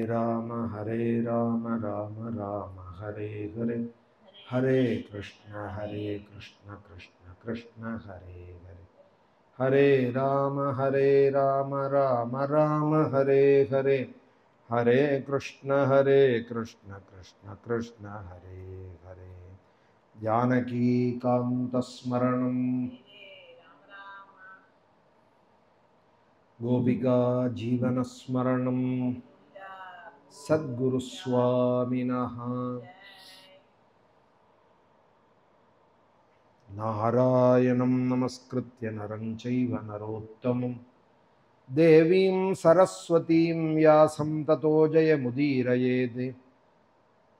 राम राम राम हरे हरे हरे कृष्ण कृष्ण कृष्ण हरे हरे हरे राम राम राम हरे हरे हरे कृष्ण कृष्ण कृष्ण हरे हरे जानकी कांत स्मरणं गोपिका जीवन स्मरणं सद्गुरु स्वामिनः नारायणं नमस्कृत्य नरं चैव नरोत्तमं देवीं सरस्वतीं व्यासं ततो जयमुदीरयेत्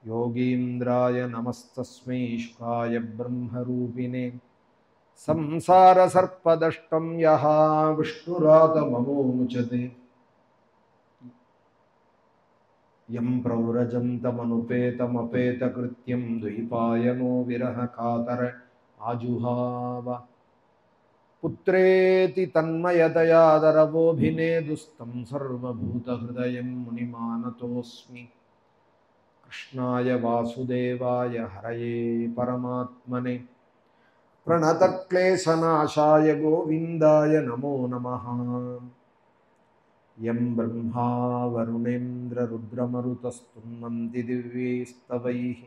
योगीन्द्राय नमस्तस्मै शुकाय ब्रह्मरूपिणे संसारसर्पदष्टं यः विष्णुरातममुच्यते यं प्रव्रजन्तमनुपेतमपेतकृत्यं द्वैपायनो विरहकातर आजुहाव पुत्रेति तन्मयतया दरवोऽभिनेदुस्तं सर्वभूतहृदयं मुनिमानतोऽस्मि कृष्णाय वासुदेवाय हरये परमात्मने प्रणतक्लेशनाशाय गोविन्दाय नमो नमः यं ब्रह्मा वरुणेन्द्ररुद्रमरुतस्तुन्वन्ति दिव्यैस्तवैः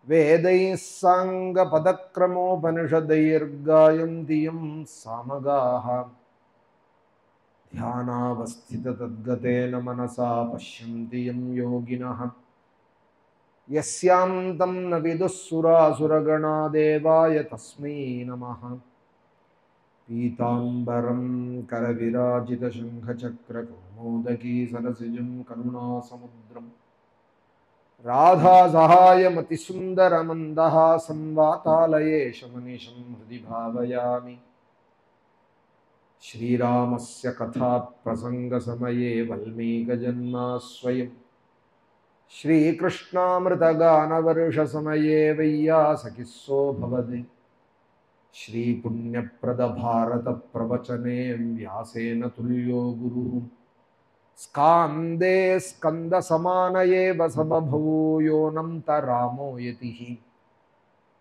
वेदैः साङ्गपदक्रमोपनिषदैर्गायन्ति यं सामगाः ध्यानावस्थिततद्गतेन मनसा पश्यन्ति यं योगिनः यस्यान्तं न विदुः सुरासुरगणा देवाय तस्मै नमः पीताम्बरं करविराजितशङ्खचक्रकौमोदकी सरसिजं करुणासमुद्रं राधासहायमतिसुन्दरमन्दहासं वातालयेशमनिशं हृदि भावयामि श्रीरामस्य कथाप्रसङ्गसमये वल्मीकजन्मास्वयं श्रीकृष्णामृतगानवर्षसमये वैयासकिस्सो भवति श्रीपुण्यप्रदभारतप्रवचने व्यासेन तुल्यो गुरुः स्कान्दे स्कन्दसमानये वसबभौ योऽनन्तरामो यतिः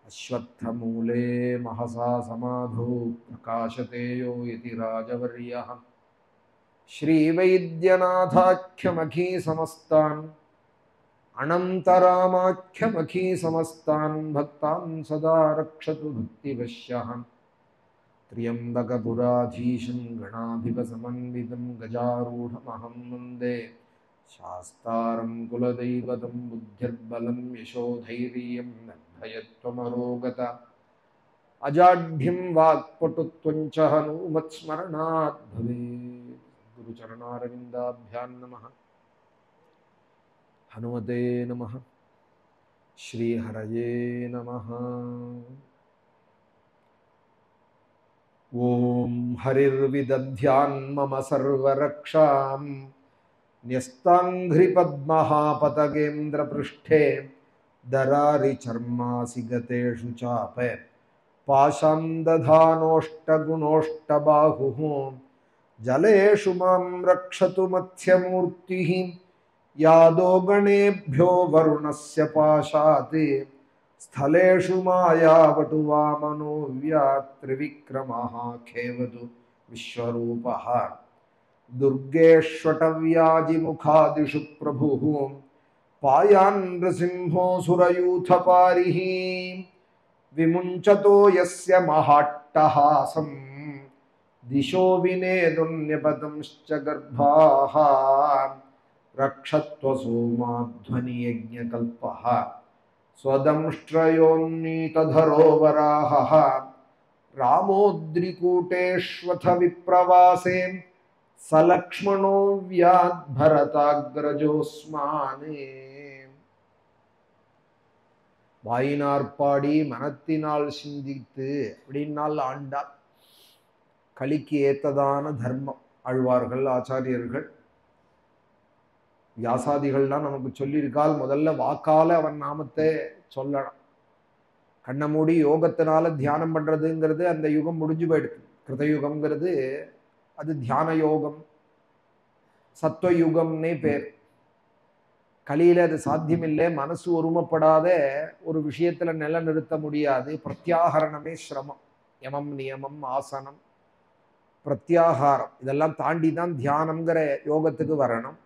अश्वत्थमूले महसा समाधौ प्रकाशते यो यति राजवर्यः श्रीवैद्यनाथाख्यमखीसमस्तान् अनन्तरामाख्यमखीसमस्तान् भक्तान् सदा रक्षतु भक्तिवश्यः त्र्यम्बकपुराधीशं गणाधिपसमन्वितं गजारूढमहं वन्दे शास्तारं कुलदैवतं बुद्धिर्बलं यशोधैर्यं निर्भयत्वमरोगता अजाढ्यं वाक्पटुत्वं च हनूमत्स्मरणात् भवेत्। गुरुचरणारविन्दाभ्यां नमः। हनुमते नमः। श्रीहरये नमः। ॐ हरिर्विदध्यान् मम सर्वरक्षां न्यस्ताङ्घ्रिपद्मः पतगेन्द्रपृष्ठे दरारिचर्मासि गतेषु चाप पाशं दधानोष्टगुणोष्टबाहुः जलेषु मां रक्षतु मत्स्यमूर्तिः यादो गणेभ्यो वरुणस्य पाशात् स्थलेषु मायावटुवामनो व्यात्रिविक्रमः खेवतु विश्वरूपः दुर्गेष्वटव्याजिमुखादिषु प्रभुः पायान् नृसिंहोऽसुरयूथपारिः विमुञ्चतो यस्य महाट्टहासं दिशो विनेदुन्यपतंश्च गर्भाः रक्षत्वसोमाध्वनियज्ञकल्पः स्वदंष्ट्रयोन्नीतधरो वराहः रामोद्रिकूटेष्वथ विप्रवासे सलक्ष्मणो व्याद्भरताग्रजोऽस्माने வாயினார் பாடி மனத்தினால் சிந்தித்து அப்படின்னால் ஆண்டார். கலிக்கு ஏத்ததான தர்மம் ஆழ்வார்கள் ஆச்சாரியர்கள் வியாசாதிகள்லாம் நமக்கு சொல்லியிருக்கால். முதல்ல வாக்கால அவன் நாமத்தை சொல்லணும். கண்ணை மூடி யோகத்தினால தியானம் பண்றதுங்கிறது அந்த யுகம் முடிஞ்சு போயிடுது. கிருதயுகம்ங்கிறது அது தியான யோகம், சத்வயுகம்னே பேர். கலியில அது சாத்தியமில்லை. மனசு ஒருமைப்படாத ஒரு விஷயத்துல நிலைநிறுத்த முடியாது. பிரத்யாகரணமே சிரமம். யமம் நியமம் ஆசனம் பிரத்யாகாரம் இதெல்லாம் தாண்டி தான் தியானம்ங்கிற யோகத்துக்கு வரணும்.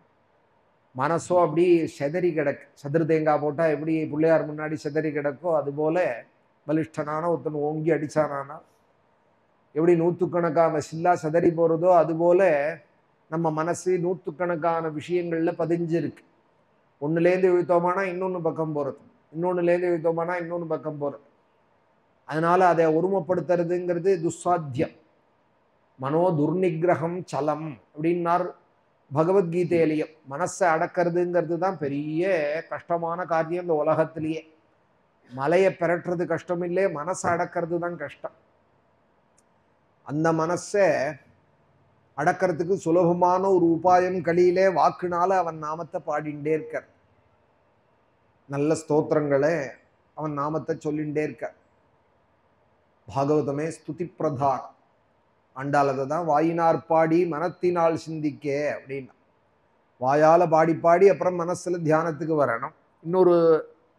மனசோ அப்படி செதறி கிடக்கு. சதுர தேங்காய் போட்டா எப்படி பிள்ளையார் முன்னாடி செதறி கிடக்கோ அதுபோல பலிஷ்டனான ஒருத்தன் ஓங்கி அடிச்சானானா எப்படி நூற்றுக்கணக்கான சில்லா செதறி போறதோ அதுபோல நம்ம மனசு நூற்றுக்கணக்கான விஷயங்கள்ல பதிஞ்சிருக்கு. ஒன்னுலேருந்து இழுத்தோமானா இன்னொன்று பக்கம் போறது, இன்னொன்னுலேருந்து இழுத்தோமானா இன்னொன்று பக்கம் போறது. அதனால அதை ஒருமைப்படுத்துறதுங்கிறது துஸ்சாத்தியம். மனோ துர்நிகிரகம் சலம் அப்படின்னார் பகவத்கீதையிலையும். மனசை அடக்கிறதுங்கிறது தான் பெரிய கஷ்டமான காரியம் இந்த உலகத்திலேயே. மலையை பெறட்டுறது கஷ்டம் இல்லை, மனசை அடக்கிறது தான் கஷ்டம். அந்த மனசை அடக்கிறதுக்கு சுலபமான ஒரு உபாயம் கலியிலே வாக்குனால அவன் நாமத்தை பாடிண்டே இருக்க, நல்ல ஸ்தோத்திரங்களை அவன் நாமத்தை சொல்லிண்டே இருக்க. பாகவதமே ஸ்துதி பிரதான். ஆண்டாளதை தான் வாயினார் பாடி மனத்தினால் சிந்திக்க அப்படின்னா. வாயால பாடி பாடி அப்புறம் மனசுல தியானத்துக்கு வரணும். இன்னொரு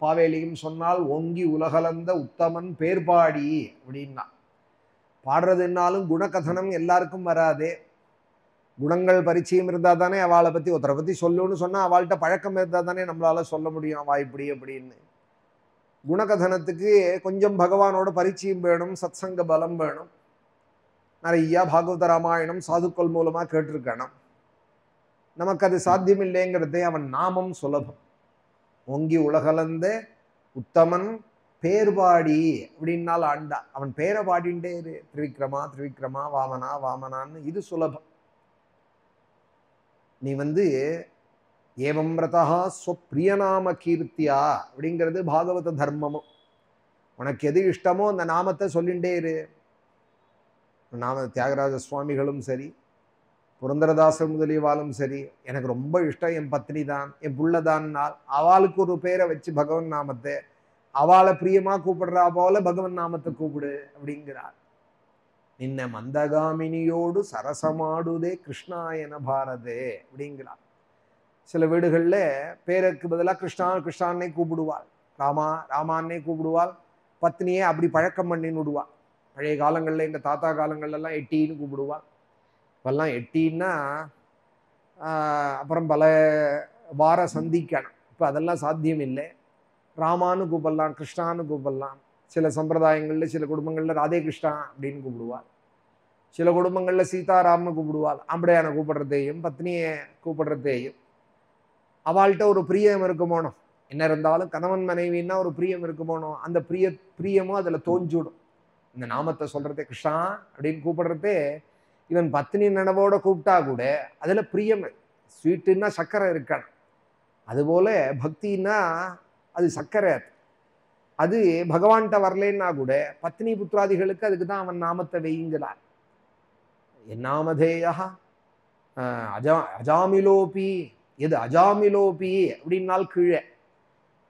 பாவேலியும் சொன்னால் ஓங்கி உலகளந்த உத்தமன் பேர் பாடி அப்படின்னா. பாடுறதுனாலும் குணகதனம் எல்லாருக்கும் வராதே. குணங்கள் பரிச்சயம் இருந்தா தானே அவளை பத்தி ஒருத்தரை பத்தி சொல்லுன்னு சொன்னா அவள்கிட்ட பழக்கம் இருந்தா தானே நம்மளால சொல்ல முடியும் அவா இப்படி அப்படின்னு. குணகதனத்துக்கு கொஞ்சம் பகவானோட பரிச்சயம் வேணும், சத்சங்க பலம் வேணும். நிறைய பாகவத ராமாயணம் சாதுக்கள் மூலமா கேட்டிருக்கணும். நமக்கு அது சாத்தியம் இல்லைங்கிறதே அவன் நாமம் சுலபம். ஓங்கி உலகளந்த உத்தமன் பேர்பாடி அப்படின்னால ஆண்டா. அவன் பேரை பாடிண்டே இரு. திரிவிக்ரமா திரிவிக்ரமா வாமனா வாமனான்னு இது சுலபம். நீ ஏவம் ரதா ஸ்வப்பிரியநாம கீர்த்தியா அப்படிங்கிறது பாகவத தர்மமும். உனக்கு எது இஷ்டமோ அந்த நாமத்தை சொல்லிண்டே இரு. நாம தியாகராஜ சுவாமிகளும் சரி, புரந்தரதாசர் முதலியவாலும் சரி, எனக்கு ரொம்ப இஷ்டம் என் பத்னி தான், என் புள்ளதான்னால் அவளுக்கு ஒரு பேரை வச்சு பகவன் நாமத்தை அவளை பிரியமா கூப்பிடுறா போல பகவன் நாமத்தை கூப்பிடு அப்படிங்கிறார். நின்ன மந்தகாமினியோடு சரசமாடுதே கிருஷ்ணாயன பாரதே அப்படிங்கிறார். சில வீடுகள்ல பேருக்கு பதிலாக கிருஷ்ணா கிருஷ்ணான்னே கூப்பிடுவாள், ராமா ராமான்னே கூப்பிடுவாள். பத்னியே அப்படி பழக்கம் பண்ணின்னு விடுவாள். பழைய காலங்கள்ல எங்க தாத்தா காலங்கள்லாம் எட்டின்னு கூப்பிடுவாள். இப்பெல்லாம் எட்டின்னா அப்புறம் பல வார சந்திக்கணும். இப்போ அதெல்லாம் சாத்தியம் இல்லை. ராமான்னு கூப்பிடலாம், கிருஷ்ணான்னு கூப்பிடலாம். சில சம்பிரதாயங்கள்ல சில குடும்பங்கள்ல ராதே கிருஷ்ணா அப்படின்னு கூப்பிடுவாள். சில குடும்பங்கள்ல சீதாராம்னு கூப்பிடுவாள். ஆம்படையான கூப்பிடுறதையும் பத்னியை கூப்பிடுறதையும். அவள்கிட்ட ஒரு பிரியம் இருக்குமோனோ, என்ன இருந்தாலும் கணவன் மனைவின்னா ஒரு பிரியம் இருக்குமோனோ, அந்த பிரியமும் அதுல தோஞ்சுடும். இந்த நாமத்தை சொல்றதே கிருஷ்ணா அப்படின்னு கூப்பிடுறதே இவன் பத்னி நினைவோட கூப்பிட்டா கூட அதுல பிரியம். ஸ்வீட்டுன்னா சர்க்கரை இருக்கணும். அதுபோல பக்தின்னா அது சர்க்கரை. அது பகவான்கிட்ட வரலன்னா கூட பத்னி புத்திராதிகளுக்கு அதுக்கு தான் அவன் நாமத்தை வைங்கிறார். என்னாமதேயா அஜாமிலோபி, எது அஜாமிலோபி அப்படின்னால் கீழே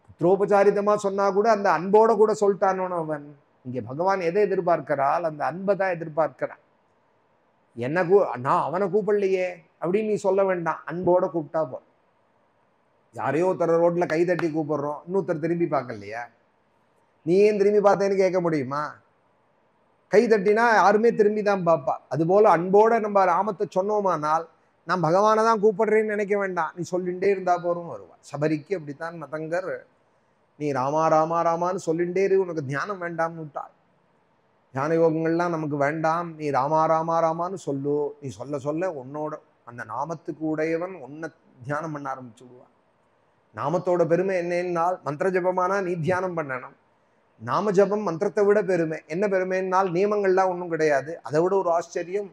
புத்திரோபச்சாரிதமா சொன்னா கூட அந்த அன்போட கூட சொல்லிட்டானோ அவன். இங்க பகவான் எதை எதிர்பார்க்கிறாள்? அந்த அன்பை தான் எதிர்பார்க்கிறான். என்ன நான் அவனை கூப்பிடலையே அப்படின்னு நீ சொல்ல வேண்டாம். அன்போட கூப்பிட்டா போ. யாரையோ ஒருத்தர் ரோட்ல கை தட்டி கூப்பிடுறோம், இன்னொருத்தர் திரும்பி பார்க்கலையா? நீ ஏன் திரும்பி பார்த்தேன்னு கேட்க முடியுமா? கை தட்டினா யாருமே திரும்பி தான் பார்ப்பா. அதுபோல அன்போட நம்ம ராமத்தை சொன்னோமானால் நான் பகவானை தான் கூப்பிடுறேன்னு நினைக்க வேண்டாம். நீ சொல்லிண்டே இருந்தா போறோம் வருவா. சபரிக்கு அப்படித்தான் மதங்கர் நீ ராமா ராமா ராமான்னு சொல்லிண்டே இரு, உனக்கு தியானம் வேண்டாம்னு விட்டாள். தியான யோகங்கள்லாம் நமக்கு வேண்டாம், நீ ராமா ராமா ராமான்னு சொல்லு. நீ சொல்ல சொல்ல உன்னோட அந்த நாமத்துக்கு உடையவன் உன்னை தியானம் பண்ண ஆரம்பிச்சு விடுவான். நாமத்தோட பெருமை என்னன்னால் மந்திர ஜபமானா நீ தியானம் பண்ணணும். நாம ஜபம் மந்திரத்தை விட பெருமை. என்ன பெருமைன்னால் நியமங்கள்லாம் ஒன்றும் கிடையாது. அதை விட ஒரு ஆச்சரியம்,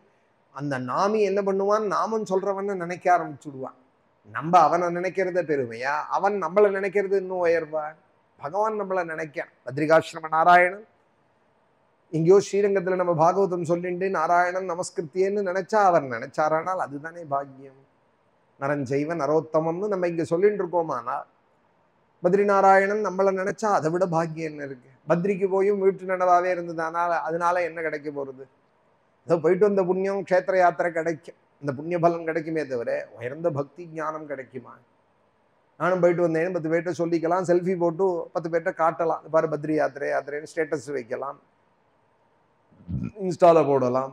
அந்த நாமி என்ன பண்ணுவான், நாமம் சொல்றவன்னு நினைக்க ஆரம்பிச்சுடுவான். நம்ம அவனை நினைக்கிறத பெருமையா, அவன் நம்மளை நினைக்கிறது இன்னும் உயர்வா? பகவான் நம்மளை நினைக்க. பத்ரிகாசிரம நாராயணன் எங்கேயோ ஸ்ரீரங்கத்துல நம்ம பாகவதம் சொல்லிட்டு நாராயணன் நமஸ்கிருத்தியன்னு நினைச்சா அவர் நினைச்சாரானால் அதுதானே பாக்கியம். நரஞ்செய்வ நரோத்தமம்னு நம்ம இங்க சொல்லிட்டு இருக்கோமானா பத்ரி நாராயணன் நம்மளை நினைச்சா அதை விட பாக்கியம் என்ன இருக்கு? பத்ரிக்கு போயும் வீட்டு நினைவாவே இருந்ததுனால அதனால என்ன கிடைக்க போறது? ஏதோ போயிட்டு வந்த புண்ணியம் க்ஷேத்திர யாத்திரை கிடைக்கும், இந்த புண்ணிய பலன் கிடைக்குமே தவிர உயர்ந்த பக்தி ஞானம் கிடைக்குமா? நானும் போயிட்டு வந்தேன்னு 10 பேர்கிட்ட சொல்லிக்கலாம், செல்ஃபி போட்டு 10 பேர்கிட்ட காட்டலாம். பாரு பத்ரி யாத்திரைன்னு ஸ்டேட்டஸ் வைக்கலாம், இன்ஸ்டால போடலாம்.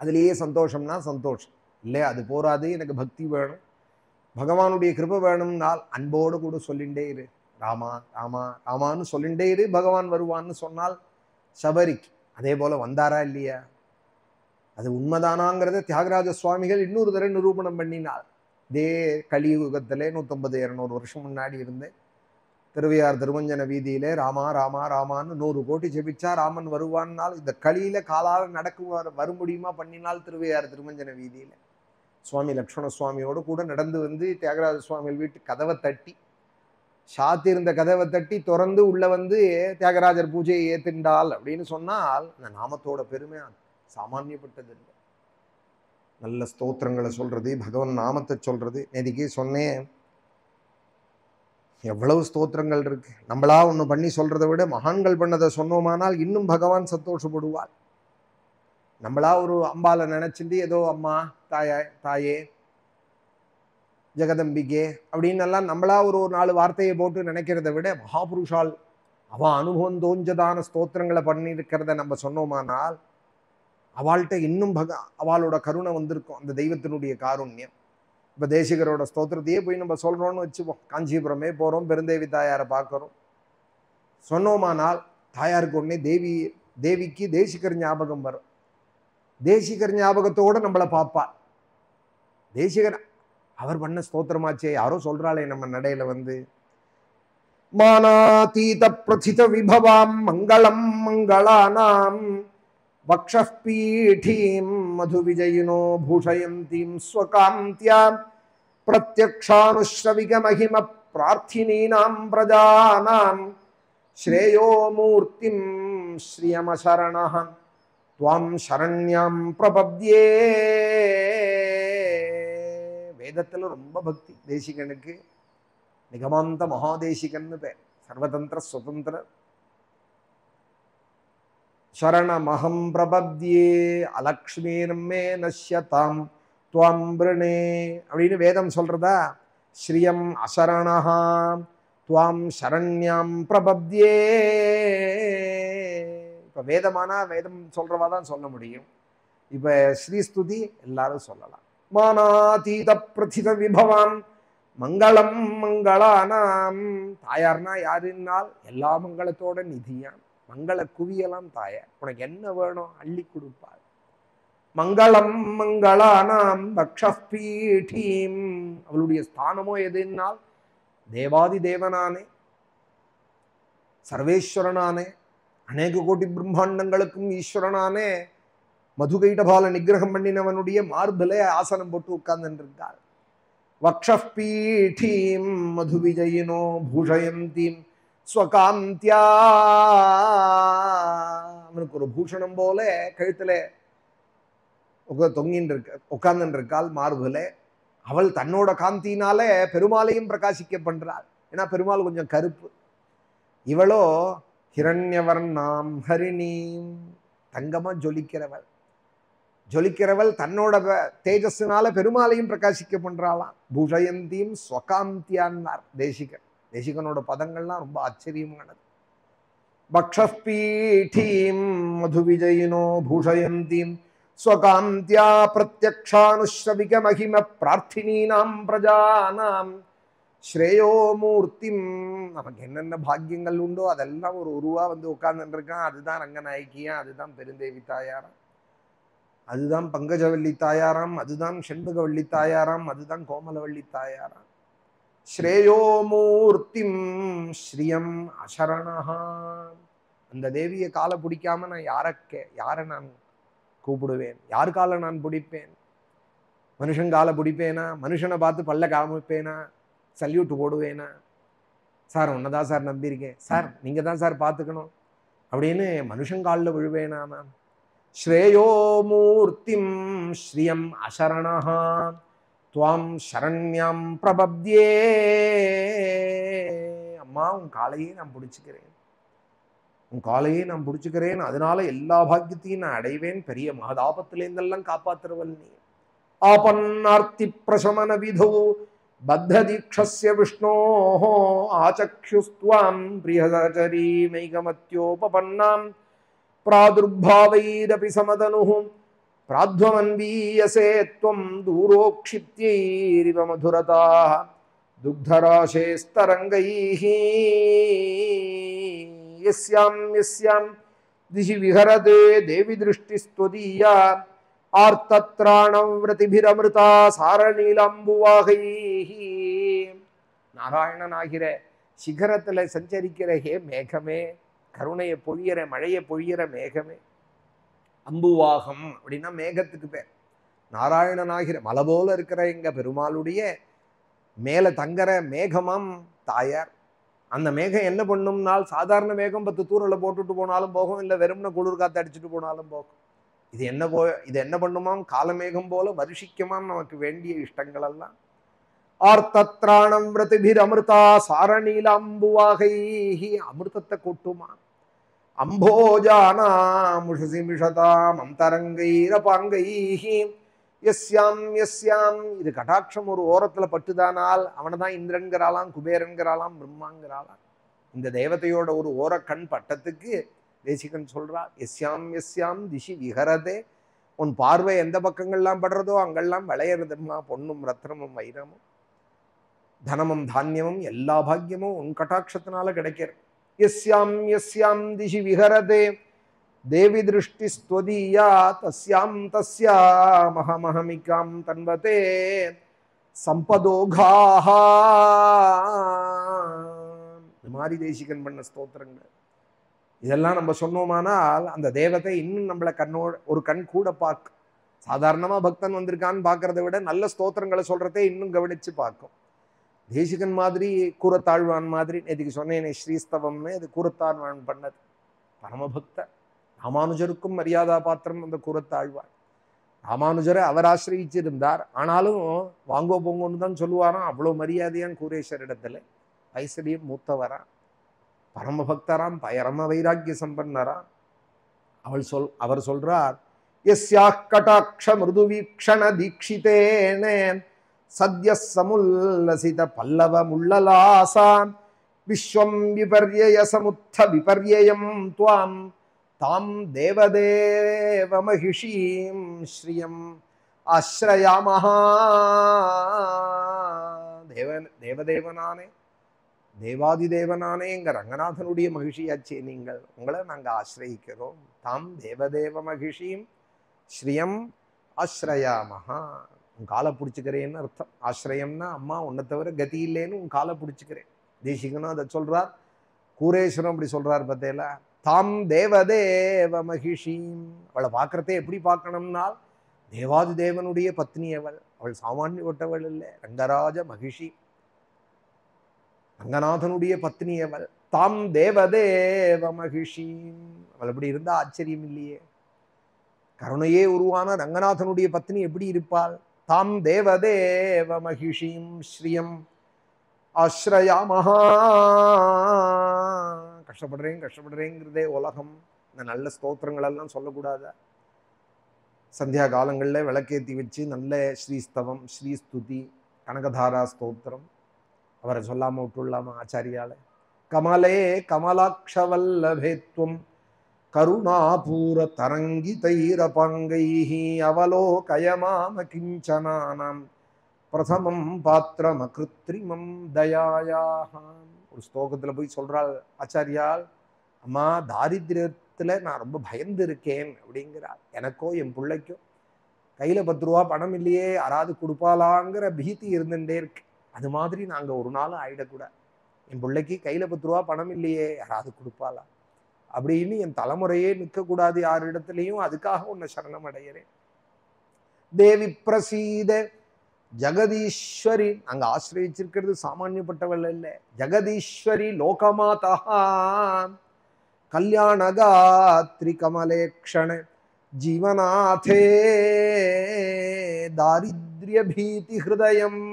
அதுலேயே சந்தோஷம்னா சந்தோஷம் இல்லையா? அது போராது, எனக்கு பக்தி வேணும், பகவானுடைய கிருபை வேணும்னால் அன்போடு கூட சொல்லிண்டே இரு, ராமா ராமா ராமான்னு சொல்லிண்டே இரு. பகவான் வருவான்னு சொன்னால் சபரிக்கு அதே போல வந்தாரா இல்லையா? அது உண்மைதானாங்கிறத தியாகராஜ சுவாமிகள் இன்னொரு தடவை நிரூபணம் பண்ணினார். இதே கலியுகத்திலே 150-200 வருஷம் முன்னாடி இருந்து திருவையார் திருமஞ்சன வீதியிலே ராமா ராமா ராமான்னு 100 கோடி ஜெபிச்சா ராமன் வருவான்னால், இந்த களியில காலால் வர முடியுமா பண்ணினால் திருவையார் திருமஞ்சன வீதியில சுவாமி லக்ஷ்மண சுவாமியோடு கூட நடந்து வந்து தியாகராஜ சுவாமிகள் வீட்டு கதவை தட்டி, சாத்திருந்த கதவை தட்டி திறந்து உள்ள வந்து தியாகராஜர் பூஜையை ஏத்துண்டால் அப்படின்னு சொன்னால் அந்த நாமத்தோட பெருமை சாமானியப்பட்டது இல்லை. நல்ல ஸ்தோத்திரங்களை சொல்றது, பகவான் நாமத்தை சொல்றது. நேதிக்கே சொன்னேன், எவ்வளவு ஸ்தோத்திரங்கள் இருக்கு. நம்மளா ஒண்ணு பண்ணி சொல்றதை விட மகான்கள் பண்ணதை சொன்னோமானால் இன்னும் பகவான் சந்தோஷப்படுவார். நம்மளா ஒரு அம்பாலை நினைச்சிட்டு ஏதோ அம்மா தாயே ஜெகதம்பிகே அப்படின்னு எல்லாம் நம்மளா ஒரு 4 வார்த்தையை போட்டு நினைக்கிறத விட மகாபுருஷால் அவன் அனுபவம் தோஞ்சதான ஸ்தோத்திரங்களை பண்ணியிருக்கிறத நம்ம சொன்னோமானால் அவள்கிட்ட இன்னும் அவளோட கருணை வந்திருக்கும், அந்த தெய்வத்தினுடைய காருண்யம். இப்போ தேசிகரோட ஸ்தோத்திரத்தையே போய் நம்ம சொல்றோம்னு வச்சுப்போம், காஞ்சிபுரமே போறோம், பெருந்தேவி தாயாரை பார்க்குறோம், சொன்னோமானால் தாயாருக்கு உடனே தேவிக்கு தேசிகர் ஞாபகம் வரும். தேசிகர் ஞாபகத்தோட நம்மளை பார்ப்பா. தேசிகர் அவர் பண்ண ஸ்தோத்திரமாச்சே, யாரோ சொல்றாளே நம்ம நடையில வந்து, மானாதீத பிரதித விபவாம் மங்களம் மங்களானாம் வக்ஷः பீடீம் மது விஜயினோ பூஷயந்தீம் ஸ்வகாந்த்யா பிரத்யக்ஷானுஷ்ரவிக மகிம பிரார்த்தினீனாம் பிரஜானாம் ஸ்ரேயோ மூர்த்திம் ஸ்ரீயமசரணஹ துவாம் சரண்யாம் பிரபத்யே. வேதத்துல ரொம்ப பக்தி தேசிகனுக்கு. நிகமாந்த மகாதேசிகன்னு பேர், சர்வதந்திர சுதந்திர. சரணமஹம் பிரபத்யே அலக்ஷ்மீர்மே நஷ்யதாம் துவாம் பிரணே அப்படின்னு வேதம் சொல்றதா. ஸ்ரீயம் அசரணஹா துவாம் சரண்யாம் பிரபத்யே. இப்ப வேதமானா வேதம் சொல்றவா தான் சொல்ல முடியும். இப்ப ஸ்ரீஸ்துதி எல்லாரும் சொல்லலாம். மானாதீத பிரதித விபவாம் மங்களம் மங்களானாம். தாயார்னா யாருன்னால் எல்லா மங்களத்தோட நிதியான், மங்கள குவியலாம் தாயார். உனக்கு என்ன வேணும் அள்ளி கொடுப்பார். மங்களம் மங்களானாம் வக்ஷः பீடீம். அவளுடைய ஸ்தானமோ எதுனால் தேவாதி தேவனானே, சர்வேஸ்வரனானே, அநேக கோடி பிரம்மாண்டங்களுக்கும் ஈஸ்வரனானே மதுகைடபால நிகிரகம் பண்ணினவனுடைய மார்பிலே ஆசனம் போட்டு உட்கார்ந்து இருக்கார். வக்ஷः பீடீம் மது விஜயினோ பூஷயந்தீம் ஸ்வகாந்த்யா. அவனுக்கு ஒரு பூஷணம் போல கழுத்துல தொங்கின்னு இருக்க உட்கார்ந்து இருக்காள் மார்புல. அவள் தன்னோட காந்தினால பெருமாளையும் பிரகாசிக்க பண்றாள். ஏன்னா பெருமாள் கொஞ்சம் கருப்பு, இவளோ ஹிரண்யவர்ணாம் ஹரிணீம், தங்கமா ஜொலிக்கிறவள். ஜொலிக்கிறவள் தன்னோட தேஜஸ்னால பெருமாளையும் பிரகாசிக்க பண்றாளாம். பூஷயந்தீம் ஸ்வகாந்தியான்னார் தேசிகன். தேசிகனோட பதங்கள்லாம் ரொம்ப ஆச்சரியமானது. வக்ஷः பீடீம் மது விஜயினோ பூஷயந்தீம் ஸ்வகாந்தியா பிரத்யக்ஷானுஷ்ரவிக மகிம பிரார்த்தினீனாம் பிரஜானாம் ஸ்ரேயோ மூர்த்திம். நமக்கு என்னென்ன பாக்கியங்கள் உண்டோ அதெல்லாம் ஒரு உருவா வந்து உட்கார்ந்துட்டு இருக்கான். அதுதான் ரங்கநாயகியா, அதுதான் பெருந்தேவி தாயாராம், அதுதான் பங்கஜவல்லி தாயாராம், அதுதான் செண்பகவல்லி தாயாராம், அதுதான் கோமலவல்லி தாயாராம். ஸ்ரேயோ மூர்த்திம் ஸ்ரீயம் அசரணஹா. அந்த தேவியை காலை பிடிக்காம நான் யாரை நான் கூப்பிடுவேன்? யார் காலை நான் பிடிப்பேன்? மனுஷன் காலை பிடிப்பேனா? மனுஷனை பார்த்து பல்ல காமிப்பேனா? சல்யூட் போடுவேனா? சார் உன்னதான் சார் நம்பியிருக்கேன், சார் நீங்க தான் சார் பார்த்துக்கணும் அப்படின்னு மனுஷன் காலில் விழுவேனா நான்? ஸ்ரேயோ மூர்த்திம் ஸ்ரீயம் அசரணஹா துவாம் சரண்யாம் பிரபத்யே. அம்மா உன் காலையே நான் பிடிச்சுக்கிறேன், உன் காலையே நான் பிடிச்சுக்கிறேன், அதனால எல்லா பாக்கியத்தையும் நான் அடைவேன், பெரிய மகதாபத்திலேருந்தெல்லாம் காப்பாத்துறவள் நீ. ஆபன்னார்த்தி பிரசமன விதோ பத்ததீக்ஷஸ்ய விஷ்ணோः ஆசக்ஷுஸ்த்வாம் பிரியசச்சரீமைகமத்யோபபன்னாம் பிராதுர்பாவைரபி சமதனுः பிராத்வமன்வீயசே த்வம் தூரோக்ஷிப்யைரிவ மதுரதாः துக்தராசேஸ்தரங்கைः யஸ்யாம் யஸ்யாம் திசி விஹரதே தேவி திருஷ்டிஸ்த்வதீயா ஆர்த்தத்ராணவ்ரதிபிரமிருதா சாரநீலம்புவாகைः. நாராயணனாகிற சிகரத்துல சஞ்சரிக்கிற ஹே மேகமே, கருணையை பொழியிற மழையை பொழியிற மேகமே. அம்புவாகம் அப்படின்னா மேகத்துக்கு பேர். நாராயணனாகிற மலை போல இருக்கிற எங்க பெருமாளுடைய மேல தங்கற மேகமாம் தாயார். அந்த மேகம் என்ன பண்ணும்னால், சாதாரண மேகம் 10 தூரலை போட்டுட்டு போனாலும் போகும், இல்லை வெறும்ன குளிர் காத்து அடிச்சுட்டு போனாலும் போகும். இது என்ன பண்ணுமாம், காலமேகம் போல வருஷிக்குமாம் நமக்கு வேண்டிய இஷ்டங்கள் எல்லாம். ஆர்த்தத்ராணம் விரதிபிர் அமிர்தா சாரநீலாம்புவாகை, அமிர்தத்தை கொட்டுமா. அம்போஜானாமுஷசி மிஷதாம் அந்தரங்கைரபாங்கைஹி யஸ்யாம் யஸ்யாம். இது கடாட்சம் ஒரு ஓரத்துல பட்டுதானால் அவனை தான் இந்திரன்கிறாளாம், குபேரன்கிறாளாம், பிரம்மாங்கிறாளாம். இந்த தேவதையோட ஒரு ஓர கண் பட்டத்துக்கு தேசிகன் சொல்றார், எஸ்யாம் எஸ்யாம் திசி விஹரதே. உன் பார்வை எந்த பக்கங்கள்லாம் படுறதோ அங்கெல்லாம் விளையிறதுமா பொன்னும் ரத்னமும் வைரமும் தனமும் தானியமும் எல்லா பாக்கியமும் உன் கட்டாட்சத்தினால கிடைக்கிறது. எஸ்யாம் எஸ்யாம் திசி விஹரதே தேவி திருஷ்டி ஸ்வதீயா தஸ்யாம் தஸ்யாமஹமஹமிகாம் தன்வதே சம்பதோகாஹா. இந்த மாதிரி தேசிகன் பண்ண ஸ்தோத்திரங்கள் இதெல்லாம் நம்ம சொன்னோமானால் அந்த தேவதை இன்னும் நம்மளை ஒரு கண் கூட பார்க்கும். சாதாரணமா பக்தன் வந்திருக்கான்னு பார்க்கறத விட நல்ல ஸ்தோத்திரங்களை சொல்றதே இன்னும் கவனிச்சு பார்க்கும். தேசிகன் மாதிரி கூரத்தாழ்வான் மாதிரி நேற்றுக்கு சொன்னேனே ஸ்ரீஸ்தவம்னு, அது கூரத்தாழ்வான் பண்ணது. பரமபக்தர், ராமானுஜருக்கும் மரியாதா பாத்திரம் அந்த கூரத்தாழ்வான். ராமானுஜரை அவர் ஆசிரியிச்சிருந்தார், ஆனாலும் வாங்கோ போங்கோன்னு தான் சொல்லுவாராம். அவ்வளோ மரியாதையான் கூரேஸ்வர் இடத்துல. வயசுலையும் மூத்தவரா, பரமபக்தராம், பரம வைராக்கிய சம்பன்னரா. அவர் சொல்றார், யஸ்யாஹ் கடாட்ச மிருது வீக்ஷண தீக்ஷிதேனே சத்ய சமுல்லசித பல்லவ முள்ளலாசாம் விஸ்வம் விபர்யய சமுத்த விபர்யயம் துவாம் தாம் தேவதேவ மகிஷீம் ஸ்ரீயம் ஆஸ்ரயாமஹா. தேவதேவனானே, தேவாதிதேவனானே எங்க ரங்கநாதனுடைய மகிழ்ச்சியாச்சே நீங்கள், உங்களை நாங்க ஆசிரயிக்கிறோம். தாம் தேவதேவ மகிஷீம் ஸ்ரீயம் ஆஸ்ரயாமஹா. உன் காலை பிடிச்சுக்கிறேன்னு அர்த்தம். ஆசிரயம்னா அம்மா உன்னை தவிர கதி இல்லைன்னு உன் காலை பிடிச்சுக்கிறேன். தேசிகனும் அதை சொல்றார், கூரேஸ்வரம் அப்படி சொல்றார். பார்த்தேல, தாம் தேவதேவ மகிஷீம். அவளை பார்க்கறதே எப்படி பார்க்கணும்னால், தேவாதி தேவனுடைய பத்னி அவள். அவள் சாமானியப்பட்டவள் இல்லை, ரங்கராஜ மகிஷி, ரங்கநாதனுடைய பத்னி அவள். தாம் தேவதேவ மகிஷீம். அவள் எப்படி இருந்தா ஆச்சரியம் இல்லையே. கருணையே உருவான ரங்கநாதனுடைய பத்னி எப்படி இருப்பாள்? தாம் தேவதேவ மகிஷீம் ஸ்ரீயம் ஆஸ்ரயாமஹா. கஷ்டப்படுறேங்கிறதே உலகம். இந்த நல்ல ஸ்தோத்திரங்கள் எல்லாம் சொல்லக்கூடாதா? சந்தியா காலங்களில் விளக்கேற்றி வச்சு நல்ல ஸ்ரீஸ்தவம், ஸ்ரீஸ்துதி, கனகதாரா ஸ்தோத்திரம் அவரை சொல்லாம விட்டுள்ளாமா ஆச்சாரியால. கமலே கமலாட்சவல்லபேத்வம் கருணாபூர தரங்கிதைரபங்கைஹி அவலோகயமாம கிஞ்சனானாம் பிரதமம் பாத்திரமகிருத்ரிமம் தயாயாஹாம். ஒரு ஸ்லோகத்துல போய் சொல்றாள் ஆச்சாரியால், அம்மா தாரித்ரியத்துல நான் ரொம்ப பயந்து இருக்கேன் அப்படிங்கிறாள். எனக்கோ என் பிள்ளைக்கோ கையில 10 ரூபா பணம் இல்லையே, யாராவது கொடுப்பாளாங்கிற பீதி இருந்துட்டே இருக்கு. அது மாதிரி நாங்க ஒரு நாள் ஆயிடக்கூடாது. என் பிள்ளைக்கு கையில 10 ரூபா பணம் இல்லையே, யாராவது கொடுப்பாளா அப்படின்னு என் தலைமுறையே நிற்கக்கூடாது யார் இடத்துலையும். அதுக்காக உன்னை சரணம் அடைகிறேன். தேவி பிரசீத ஜெகதீஸ்வரி. நாங்க ஆசிரியச்சிருக்கிறது சாமானியப்பட்டவள் இல்லை, ஜெகதீஸ்வரி லோகமாதா கல்யாணகாத்ரி கமலேக்ஷண ஜீவநாதே தாரித்ரிய பீதி ஹிருதயம்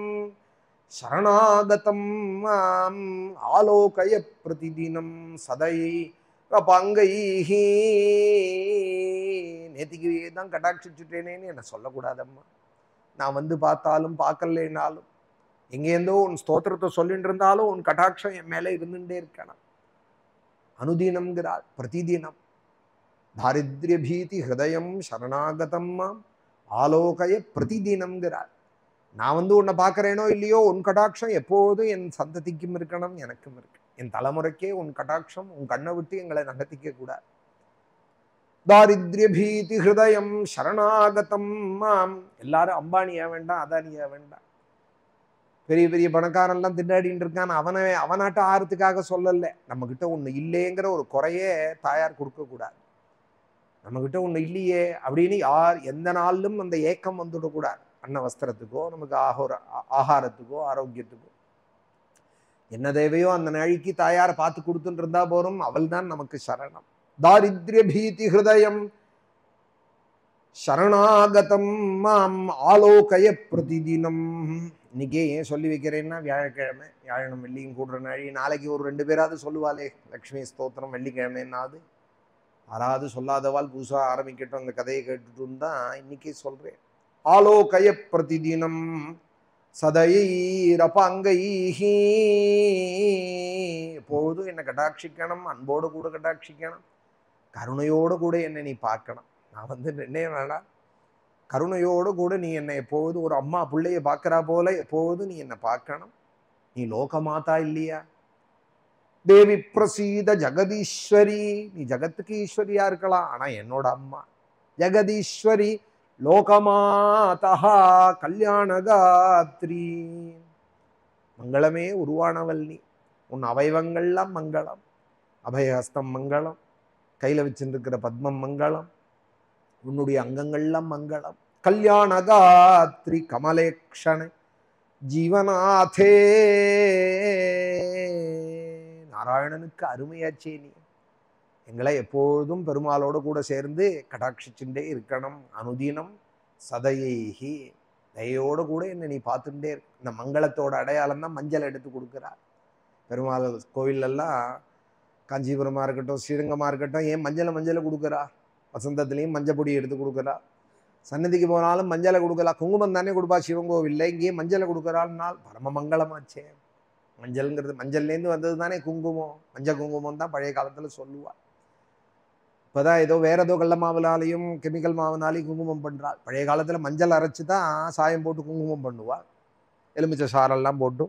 சரணாகதம் மாம் ஆலோகய பிரதிதினம் சதை பங்கைஹி. நேத்திக்கு தான் கட்டாட்சிச்சுட்டேனேன்னு என்னை சொல்லக்கூடாதம்மா. நான் வந்து பார்த்தாலும் பார்க்கலைனாலும் எங்கேருந்தோ உன் ஸ்தோத்திரத்தை சொல்லிட்டு இருந்தாலும் உன் கடாட்சம் என் மேல இருந்துட்டே இருக்கணும். அனுதினம்ங்கிறாள், பிரதிதினம். தாரித்ரிய பீதி ஹிருதயம் சரணாகதம் மாம் ஆலோகய பிரதிதினம்ங்கிறாள். நான் உன்னை பார்க்கறேனோ இல்லையோ, உன் கடாட்சம் எப்போதும் என் சந்ததிக்கும் இருக்கணும், எனக்கும் இருக்கு. என் தலைமுறைக்கே உன் கடாட்சம் உன் கண்ணை விட்டு எங்களை நகர்த்திக்க கூடாது. தாரித்ரிய பீதி ஹிருதயம் சரணாகதம் மாம். எல்லாரும் அம்பானியா வேண்டாம், அதானியா வேண்டாம். பெரிய பெரிய பணக்காரெல்லாம் திண்டாடிட்டு இருக்கான், அவனாட்ட ஆறுத்துக்காக சொல்லல. நம்ம கிட்ட ஒண்ணு இல்லைங்கிற ஒரு குறையே தாயார் கொடுக்க கூடாது. நம்ம கிட்ட ஒண்ணு இல்லையே அப்படின்னு யார் எந்த நாளிலும் அந்த ஏக்கம் வந்துடக்கூடாது. அன்ன வஸ்திரத்துக்கோ, நமக்கு ஆகாரத்துக்கோ, ஆரோக்கியத்துக்கோ என்ன தேவையோ அந்த நாளைக்கு தாயார் பார்த்து கொடுத்துட்டு இருந்தா போறோம். அவள் தான் நமக்கு சரணம். தாரித்ரிய பீதி ஹிருதயம் சரணாகதம் மாம் ஆலோகய பிரதிதினம். இன்னைக்கே ஏன் சொல்லி வைக்கிறேன்னா, வியாழக்கிழமை, வியாழனும் வெள்ளியும் கூடுற நாழி. நாளைக்கு ஒரு 2 பேராவது சொல்லுவாளே லக்ஷ்மி ஸ்தோத்திரம் வெள்ளிக்கிழமைன்னாவது. யாராவது சொல்லாதவாள் புதுசா ஆரம்பிக்கட்டும். அந்த கதையை கேட்டுட்டு தான் இன்னைக்கே சொல்றேன். ஆலோகய பிரதிதினம் சதைரபங்கைஹி. எப்போதும் என்னை கடாட்சிக்கணும், அன்போடு கூட கடாட்சிக்கணும், கருணையோடு கூட என்னை நீ பார்க்கணும். நான் என்ன வேணாம், கருணையோடு கூட நீ என்னை எப்போது ஒரு அம்மா பிள்ளைய பார்க்கறா போல எப்போது நீ என்னை பார்க்கணும். நீ லோகமாதா இல்லையா? தேவி பிரசீத ஜெகதீஸ்வரி. நீ ஜகத்துக்கு ஈஸ்வரியா இருக்கலாம், ஆனா என்னோட அம்மா ஜெகதீஸ்வரி. லோகமாதா கல்யாணகாத்ரி. மங்களமே உருவானவள் நீ. உன் அவயவங்கள்லாம் மங்களம். அபயஹஸ்தம் மங்களம், கையில வச்சுருக்கிற பத்மம் மங்களம், உன்னுடைய அங்கங்கள்லாம் மங்களம். கல்யாணகாத்ரி கமலேக்ஷண ஜீவநாதே. நாராயணனுக்கு அருமையாச்சே நீ. எங்களை எப்போதும் பெருமாளோடு கூட சேர்ந்து கடாட்சிச்சுட்டே இருக்கணும். அனுதினம் சதையைஹி. தயையோடு கூட என்னை நீ பார்த்துட்டே இருக்க. இந்த மங்களத்தோட அடையாளம் தான் மஞ்சள் எடுத்து கொடுக்குறார். பெருமாள் கோவிலெல்லாம் காஞ்சிபுரமாக இருக்கட்டும், ஸ்ரீரங்கமாக இருக்கட்டும், ஏன் மஞ்சளை கொடுக்குறா? வசந்தத்துலேயும் மஞ்சள் பொடி எடுத்து கொடுக்குறா. சன்னதிக்கு போனாலும் மஞ்சளை கொடுக்கலாம். குங்குமம் தானே கொடுப்பா சிவன் கோவிலில், இங்கேயே மஞ்சளை கொடுக்குறாள்னால் பரம மங்களமாச்சே. மஞ்சள்ங்கிறது மஞ்சள்லேருந்து வந்தது தானே குங்குமம். மஞ்சள் குங்குமம் தான் பழைய காலத்தில் சொல்லுவாள். இப்போதான் ஏதோ வேற ஏதோ கடல மாவுனாலையும் கெமிக்கல் மாவுனாலையும் குங்குமம் பண்ணுறாள். பழைய காலத்தில் மஞ்சள் அரைச்சி தான் சாயம் போட்டு குங்குமம் பண்ணுவாள். எலுமிச்சை சாரெல்லாம் போட்டு.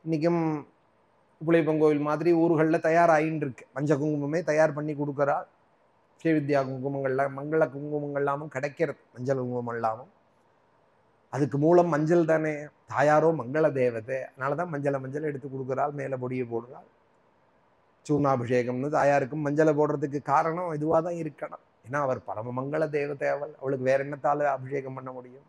இன்றைக்கும் புளியப்பங்கோவில் மாதிரி ஊர்களில் தயாராகின்னு இருக்கு. மஞ்சள் குங்குமமே தயார் பண்ணி கொடுக்குறாள். ஸ்ரீவித்யா குங்குமங்கள்லாம் மங்கள குங்குமங்கள்லாமும் கிடைக்கிறது. மஞ்சள் குங்குமம் இல்லாமல் அதுக்கு மூலம் மஞ்சள் தானே. தாயாரோ மங்கள தேவதை, அதனால தான் மஞ்சளை எடுத்து கொடுக்குறாள், மேலே பொடியை போடுறாள். சூர்ணாபிஷேகம்னு தாயாருக்கும் மஞ்சளை போடுறதுக்கு காரணம் இதுவாக தான் இருக்கணும். ஏன்னா அவர் பரம மங்கள தேவதை. அவளுக்கு வேற என்னத்தால் அபிஷேகம் பண்ண முடியும்?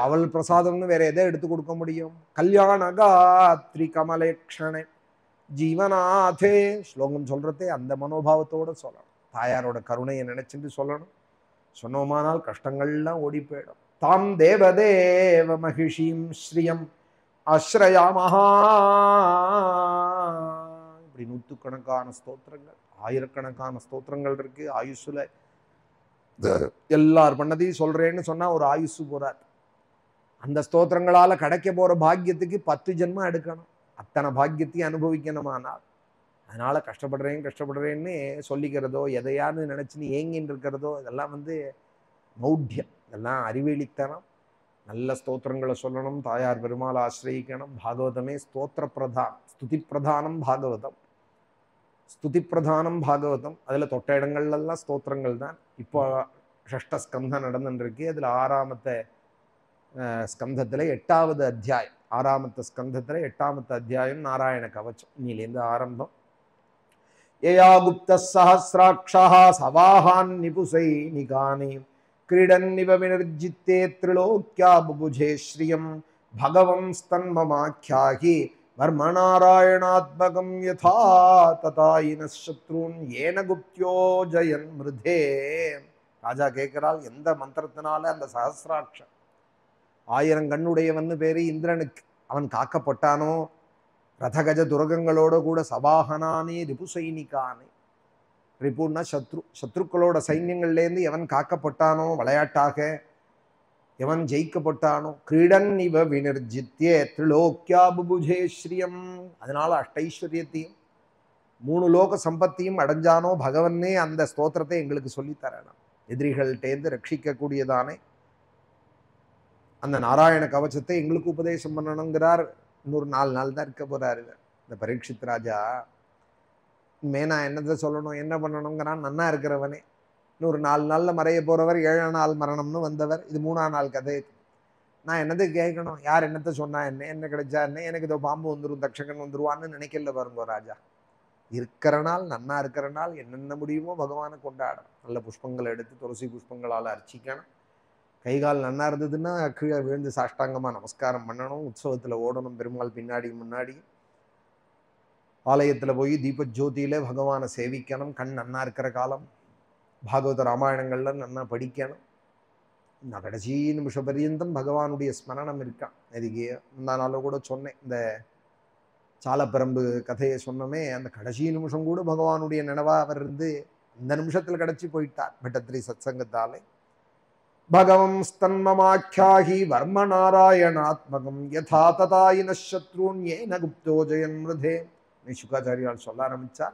அவள் பிரசாதம்னு வேற எதை எடுத்து கொடுக்க முடியும்? கல்யாணகாத்ரி கமலேக்ஷண ஜீவநாதே. ஸ்லோகம் சொல்றதே அந்த மனோபாவத்தோட சொல்லணும். தாயாரோட கருணையை நினைச்சிட்டு சொல்லணும். சொன்னோமானால் கஷ்டங்கள்லாம் ஓடி போயிடும். தாம் தேவதேவ மகிஷீம் ஸ்ரீயம் ஆஸ்ரயாமஹா. இப்படி நூற்றுக்கணக்கான ஸ்தோத்திரங்கள், ஆயிரக்கணக்கான ஸ்தோத்திரங்கள் இருக்கு. ஆயுசுல எல்லார் பண்ணதையும் சொல்றேன்னு சொன்னா ஒரு ஆயுசு போறார். அந்த ஸ்தோத்திரங்களால கிடைக்க போற பாக்கியத்துக்கு 10 ஜென்மம் எடுக்கணும். அத்தனை பாக்கியத்தையும் அனுபவிக்கணுமானால். அதனால கஷ்டப்படுறேன்னு சொல்லிக்கிறதோ, எதையான்னு நினைச்சுன்னு ஏங்கின்னு இருக்கிறதோ, இதெல்லாம் மௌட்யம். இதெல்லாம் அறிவெளித்தனம். நல்ல ஸ்தோத்திரங்களை சொல்லணும், தாயார் பெருமாளை ஆசிரியிக்கணும். பாகவதமே ஸ்தோத்திர பிரதான், ஸ்துதி பிரதானம் பாகவதம். ஸ்துதி பிரதானம் பாகவதம். அதில் தொட்ட இடங்கள்லாம் ஸ்தோத்திரங்கள் தான். இப்போ 6 ஸ்கந்தம் நடந்துருக்கு. அதில் 6ஆமത്തെ ஸ்கந்தத்தில் 8வது அத்தியாயம். 6ஆமത്തെ ஸ்கந்தத்தில் 8ஆமത്തെ அத்தியாயம் நாராயண கவச்சம். இன்னிலேருந்து ஆரம்பம். ஏயா குப்த சஹஸ்ராட்சா சவாஹான் நிபுசை நிகானி क्रीडन्निव विनिर्जिते त्रिलोक्या बुभुजे श्रियं भगवं स्तन्ममाख्याहि वर्मनारायणात्मकं यथा तथायिनः शत्रून् येन गुप्त्यो जयन् मृधे. ராஜா கேட்கிறாள், எந்த மந்திரத்தினால அந்த சஹஸ்ராட்சம் 1000 கண்ணுடையவன்னு பேரு இந்திரனுக்கு அவன் காக்கப்பட்டானோ, ரதகஜ துரகங்களோட கூட சபாகனானே ரிபு சைனிகானே. ரிபுன்னா சத்ருக்களோட சைன்யங்கள்லேருந்து எவன் காக்கப்பட்டானோ விளையாட்டாக, எவன் ஜெயிக்கப்பட்டானோ கிரீடன் இவ வினிர்ஜித்யே திரிலோக்கியா புபுஜே ஸ்ரீயம். அதனால அஷ்டைஸ்வரியத்தையும் 3 லோக சம்பத்தியும் அடைஞ்சானோ பகவன்னே அந்த ஸ்தோத்திரத்தை எங்களுக்கு சொல்லித்தரணும். எதிரிகள்கிட்டேந்து ரட்சிக்கக்கூடியதானே அந்த நாராயண கவச்சத்தை எங்களுக்கு உபதேசம் பண்ணணுங்கிறார். இன்னொரு 4 நாள் தான் இருக்க போறாரு இந்த பரீட்சித் ராஜா. நான் என்னத்தை சொல்லணும், என்ன பண்ணணுங்கிறான். நன்னா இருக்கிறவனே இன்னொரு 4 நாளில் மறைய போறவர், 7ஆம் நாள் மரணம்னு வந்தவர். இது 3ஆம் நாள் கதை. நான் என்னத்தை கேட்கணும், யார் என்னத்தை சொன்னா என்ன, என்ன கிடைச்சா என்ன, எனக்கு இதோ பாம்பு வந்துடும், தட்சகன் வந்துருவான்னு நினைக்கல பாருங்க ராஜா. இருக்கிற நாள், நன்னா இருக்கிற நாள், என்னென்ன முடியுமோ பகவானை கொண்டாடணும். நல்ல புஷ்பங்களை எடுத்து துளசி புஷ்பங்களால் அர்ச்சிக்கணும். கைகால் நன்னா இருந்ததுன்னா கீழே விழுந்து சாஷ்டாங்கமாக நமஸ்காரம் பண்ணணும். உற்சவத்தில் ஓடணும், பெருமாள் பின்னாடி முன்னாடி. ஆலயத்தில் போய் தீபஜோதியில பகவானை சேவிக்கணும். கண் நன்னா இருக்கிற காலம். பாகவத ராமாயணங்கள்ல நன்னா படிக்கணும். நான் கடைசி நிமிஷம் பரியந்தம் பகவானுடைய ஸ்மரணம் இருக்கான். அதுக்கு முந்தா நாள் கூட சொன்னேன், இந்த சாலப்பரம்பு கதையை சொன்னோமே, அந்த கடைசி நிமிஷம் கூட பகவானுடைய நினைவா அவர் இருந்து இந்த நிமிஷத்தில் கிடைச்சி போயிட்டார் பட்டத்திரி சத்சங்கத்தாலே. பகவம் ஸ்தன்மமாக்கியாகி வர்ம நாராயணாத்மகம் யதா ததாயின சத்ருன் ஏன குப்தோ ஜெயன் மிருதே. சுகாச்சாரியால் சொல்ல ஆரம்பிச்சார்.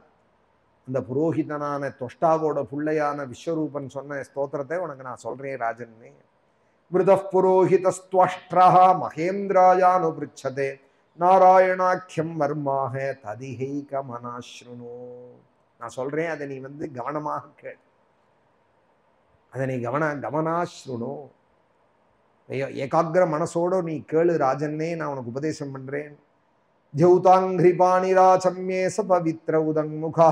அந்த புரோஹிதனான தொஷ்டாவோட புள்ளையான விஸ்வரூபன் சொன்ன ஸ்தோத்திரத்தை உனக்கு நான் சொல்றேன் ராஜன்னே. மிருத புரோஹிதஸ்துவஷ்ட்ரா மகேந்திராயானு பிருச்சதே நாராயணாக்கியம் வர்மாக ததிஹைக மனாஸ்ருணோ. நான் சொல்றேன், அதை நீ கவனமாக கேள். அதை நீ கவனாஸ்ருணோ, ஏகாகிர மனசோட நீ கேளு ராஜன்னே, நான் உனக்கு உபதேசம் பண்றேன். தியௌதாங்கிரிபாணிராச்சம்யே ச பவித்ர உதங்முகா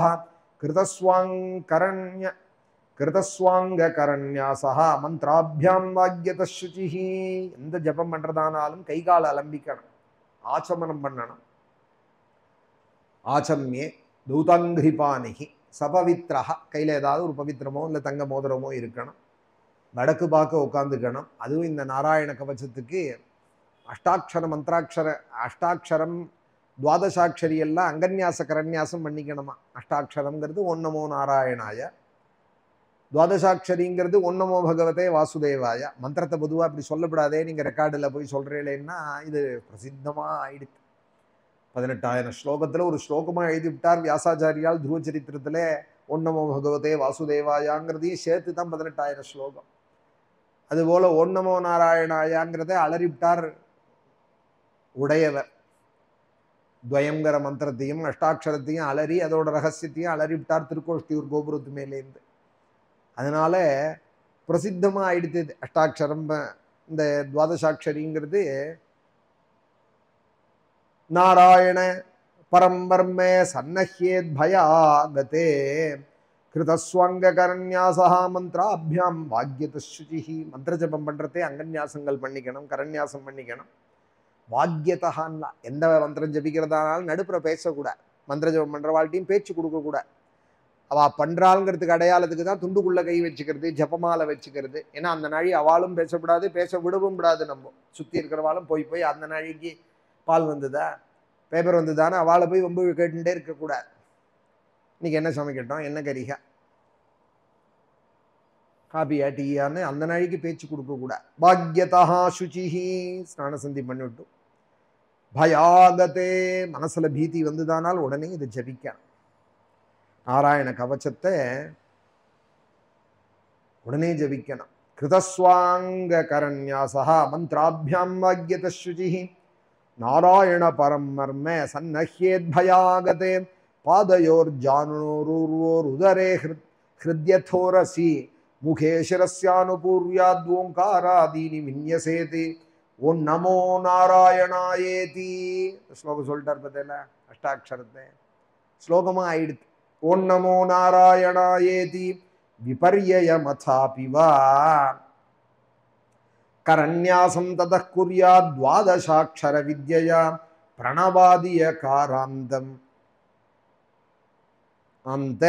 கிருதஸ்வாங்ககரண்யாசா மந்திராபியாம் வாக்யத சுச்சிஹி. எந்த ஜபம் பண்றதானாலும் கைகால அலம்பிக்கணும், ஆச்சமனம் பண்ணணும். ஆச்சம்யே தௌதாங்கிரிபாணிகி சபவித்ரா, கையில் ஏதாவது ஒரு பவித்திரமோ இல்லை தங்க மோதிரமோ இருக்கணும். வடக்கு பார்க்க உட்காந்துக்கணும். அதுவும் இந்த நாராயண கவச்சத்துக்கு அஷ்டாட்சர மந்திராட்சர, அஷ்டாட்சரம் துவாதசாட்சரி எல்லாம் அங்கன்யாச கரன்யாசம் பண்ணிக்கணுமா. அஷ்டாட்சரங்கிறது ஓம் நமோ நாராயணாய, துவாதசாட்சரிங்கிறது ஓம் நமோ பகவதே வாசுதேவாய. மந்திரத்தை பொதுவாக அப்படி சொல்லப்படாதே, நீங்கள் ரெக்கார்டில் போய் சொல்கிறீங்களேன்னா இது பிரசித்தமாக ஆயிடுது. 18,000 ஸ்லோகத்தில் ஒரு ஸ்லோகமாக எழுதி விட்டார் வியாசாச்சாரியால் துருவ சரித்திரத்தில். ஓம் நமோ பகவதே வாசுதேவாயாங்கிறதையும் சேர்த்து தான் 18,000 ஸ்லோகம். அதுபோல் ஓம் நமோ நாராயணாயாங்கிறத அலறிவிட்டார் உடையவர். துவயங்கிற மந்திரத்தையும் அஷ்டாட்சரத்தையும் அலறி அதோட ரகசியத்தையும் அலறிவிட்டார் திருக்கோஷ்டியூர் கோபுரத்து மேலேருந்து. அதனால பிரசித்தமாக ஆயிடுத்து அஷ்டாட்சரம். இந்த துவாதசாட்சரிங்கிறது நாராயண பரம்பர்மே சன்னஹ்யேத் பயாகதே கிருதஸ்வங்ககரண்யாசா மந்திராபியாம் வாக்யத சுச்சிஹி. மந்திர ஜபம் பண்ணுறதே அங்கன்யாசங்கள் பண்ணிக்கணும், கரண்யாசம் பண்ணிக்கணும். வாக்கியத்தகான்லாம் எந்த மந்திரம் ஜபிக்கிறதானாலும் நடுப்புற பேசக்கூடாது. மந்திர ஜபம் பண்ணுற வாழ்க்கையும் பேச்சு கொடுக்கக்கூடாது. அவள் பண்ணுறாளுங்கிறதுக்கு அடையாளத்துக்கு தான் துண்டுக்குள்ளே கை வச்சுக்கிறது, ஜபமாலை வச்சுக்கிறது. ஏன்னா அந்த நாழி அவளும் பேசக்கூடாது, பேச விடவும் கூடாது. நம்ம சுற்றி இருக்கிறவாளும் போய் அந்த நாழிக்கு பால் வந்ததா, பேப்பர் வந்ததானே அவளை போய் ரொம்ப கேட்டுட்டே இருக்கக்கூடாது. இன்னைக்கு என்ன சமைக்கட்டும், என்ன கரிகா, காபியா டீயான்னு அந்த நாளைக்கு பேச்சு கொடுக்கக்கூடாது. பாக்யதா சுச்சிஹி, ஸ்நானசந்தி பண்ணிவிட்டு. பயாகதே, மனசுல பீதி வந்துதானால் உடனே இதை ஜபிக்கணும். நாராயண கவச்சத்தை உடனே ஜபிக்கணும். கிருதஸ்வாங்க கரண்யாசா மந்திராபியாம் வாக்யத சுச்சிஹி நாராயண பரம் மர்ம சன்னஹ்யேத் பயாகதே பாதயோர் ஜானுரோர் உதரே ஹிருத்யதோரசி முகே சிரஸ்யானுபூர்யாத்வோங்காராதீனி வின்யசேதி ஓம் நமோ நாராயணாயேதி. ஸ்லோகம் சொல்லிட்டார் பார்த்தல, அஷ்டாட்சரத்தை ஸ்லோகமா ஆயிடுது. ஓம் நமோ நாராயணாயேதி விபர்யயமதாபிவா கரண்யாசம் ததः குர்யாத் துவாதசாட்சர வித்யயா பிரணவாதிய காராந்தம் அந்த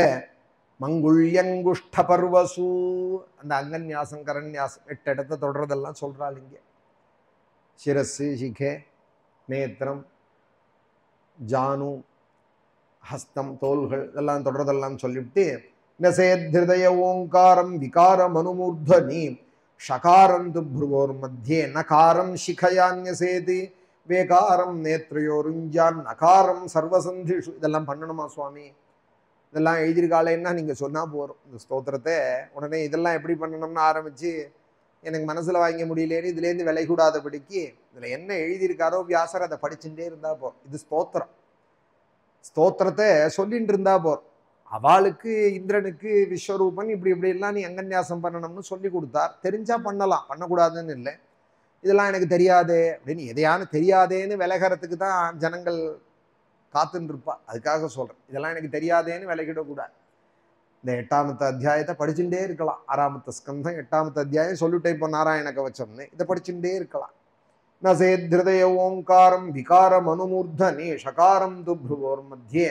மங்குள்யங்குஷ்ட பர்வசு. அந்த அங்கன்யாசம் கரண்யாசம் 8 இடத்த தொடர்றதெல்லாம் சொல்றாள் இங்க. சிரசு, சிகே, நேத்திரம், ஜானு, ஹஸ்தம், தோள்கள் இதெல்லாம் தொடர்றதெல்லாம் சொல்லிவிட்டு நசேத்ஹிருதய ஓங்காரம் விகாரம் அனுமூர்த்வனி ஷகாரந்து புருவோர் மத்தியே நகாரம் சிகையான்யசேதி வேகாரம் நேத்ரயோருஞ்சான் நகாரம் சர்வசந்திஷு. இதெல்லாம் பண்ணணுமா சுவாமி? இதெல்லாம் எழுதியிருக்காளேன்னா நீங்கள் சொன்னால் போகிறோம் இந்த ஸ்தோத்திரத்தை. உடனே இதெல்லாம் எப்படி பண்ணணும்னு ஆரம்பித்து எனக்கு மனசில் வாங்க முடியலேன்னு இதுலேருந்து விலை கூடாதபடிக்கு இதில் என்ன எழுதியிருக்காரோ வியாசர் அதை படிச்சுட்டே இருந்தால் போகிறோம். இது ஸ்தோத்திரம். ஸ்தோத்திரத்தை சொல்லிட்டு இருந்தா போகிறோம். அவளுக்கு இந்திரனுக்கு விஸ்வரூபன் இப்படி இப்படிலாம் நீ அங்கன்யாசம் பண்ணணும்னு சொல்லி கொடுத்தார். தெரிஞ்சா பண்ணலாம், பண்ணக்கூடாதுன்னு இல்லை. இதெல்லாம் எனக்கு தெரியாதே அப்படின்னு எதையானு தெரியாதேன்னு விலகிறதுக்கு தான் ஜனங்கள் காத்துன்னு இருப்பா. அதுக்காக சொல்கிறேன், இதெல்லாம் எனக்கு தெரியாதேன்னு விலகிடக்கூடாது. இந்த 8ஆம் அத்தியாயத்தை படிச்சுட்டே இருக்கலாம். 6ஆம் ஸ்கந்தம் 8ஆம் அத்தியாயம் சொல்லிட்டே இப்போ நாராயண கவச்சம்னு இதை படிச்சுட்டே இருக்கலாம். நசேத்ருதய ஓங்காரம் விகாரம் அனுமூர்தனே ஷகாரம் துப்ருவோர் மத்தியே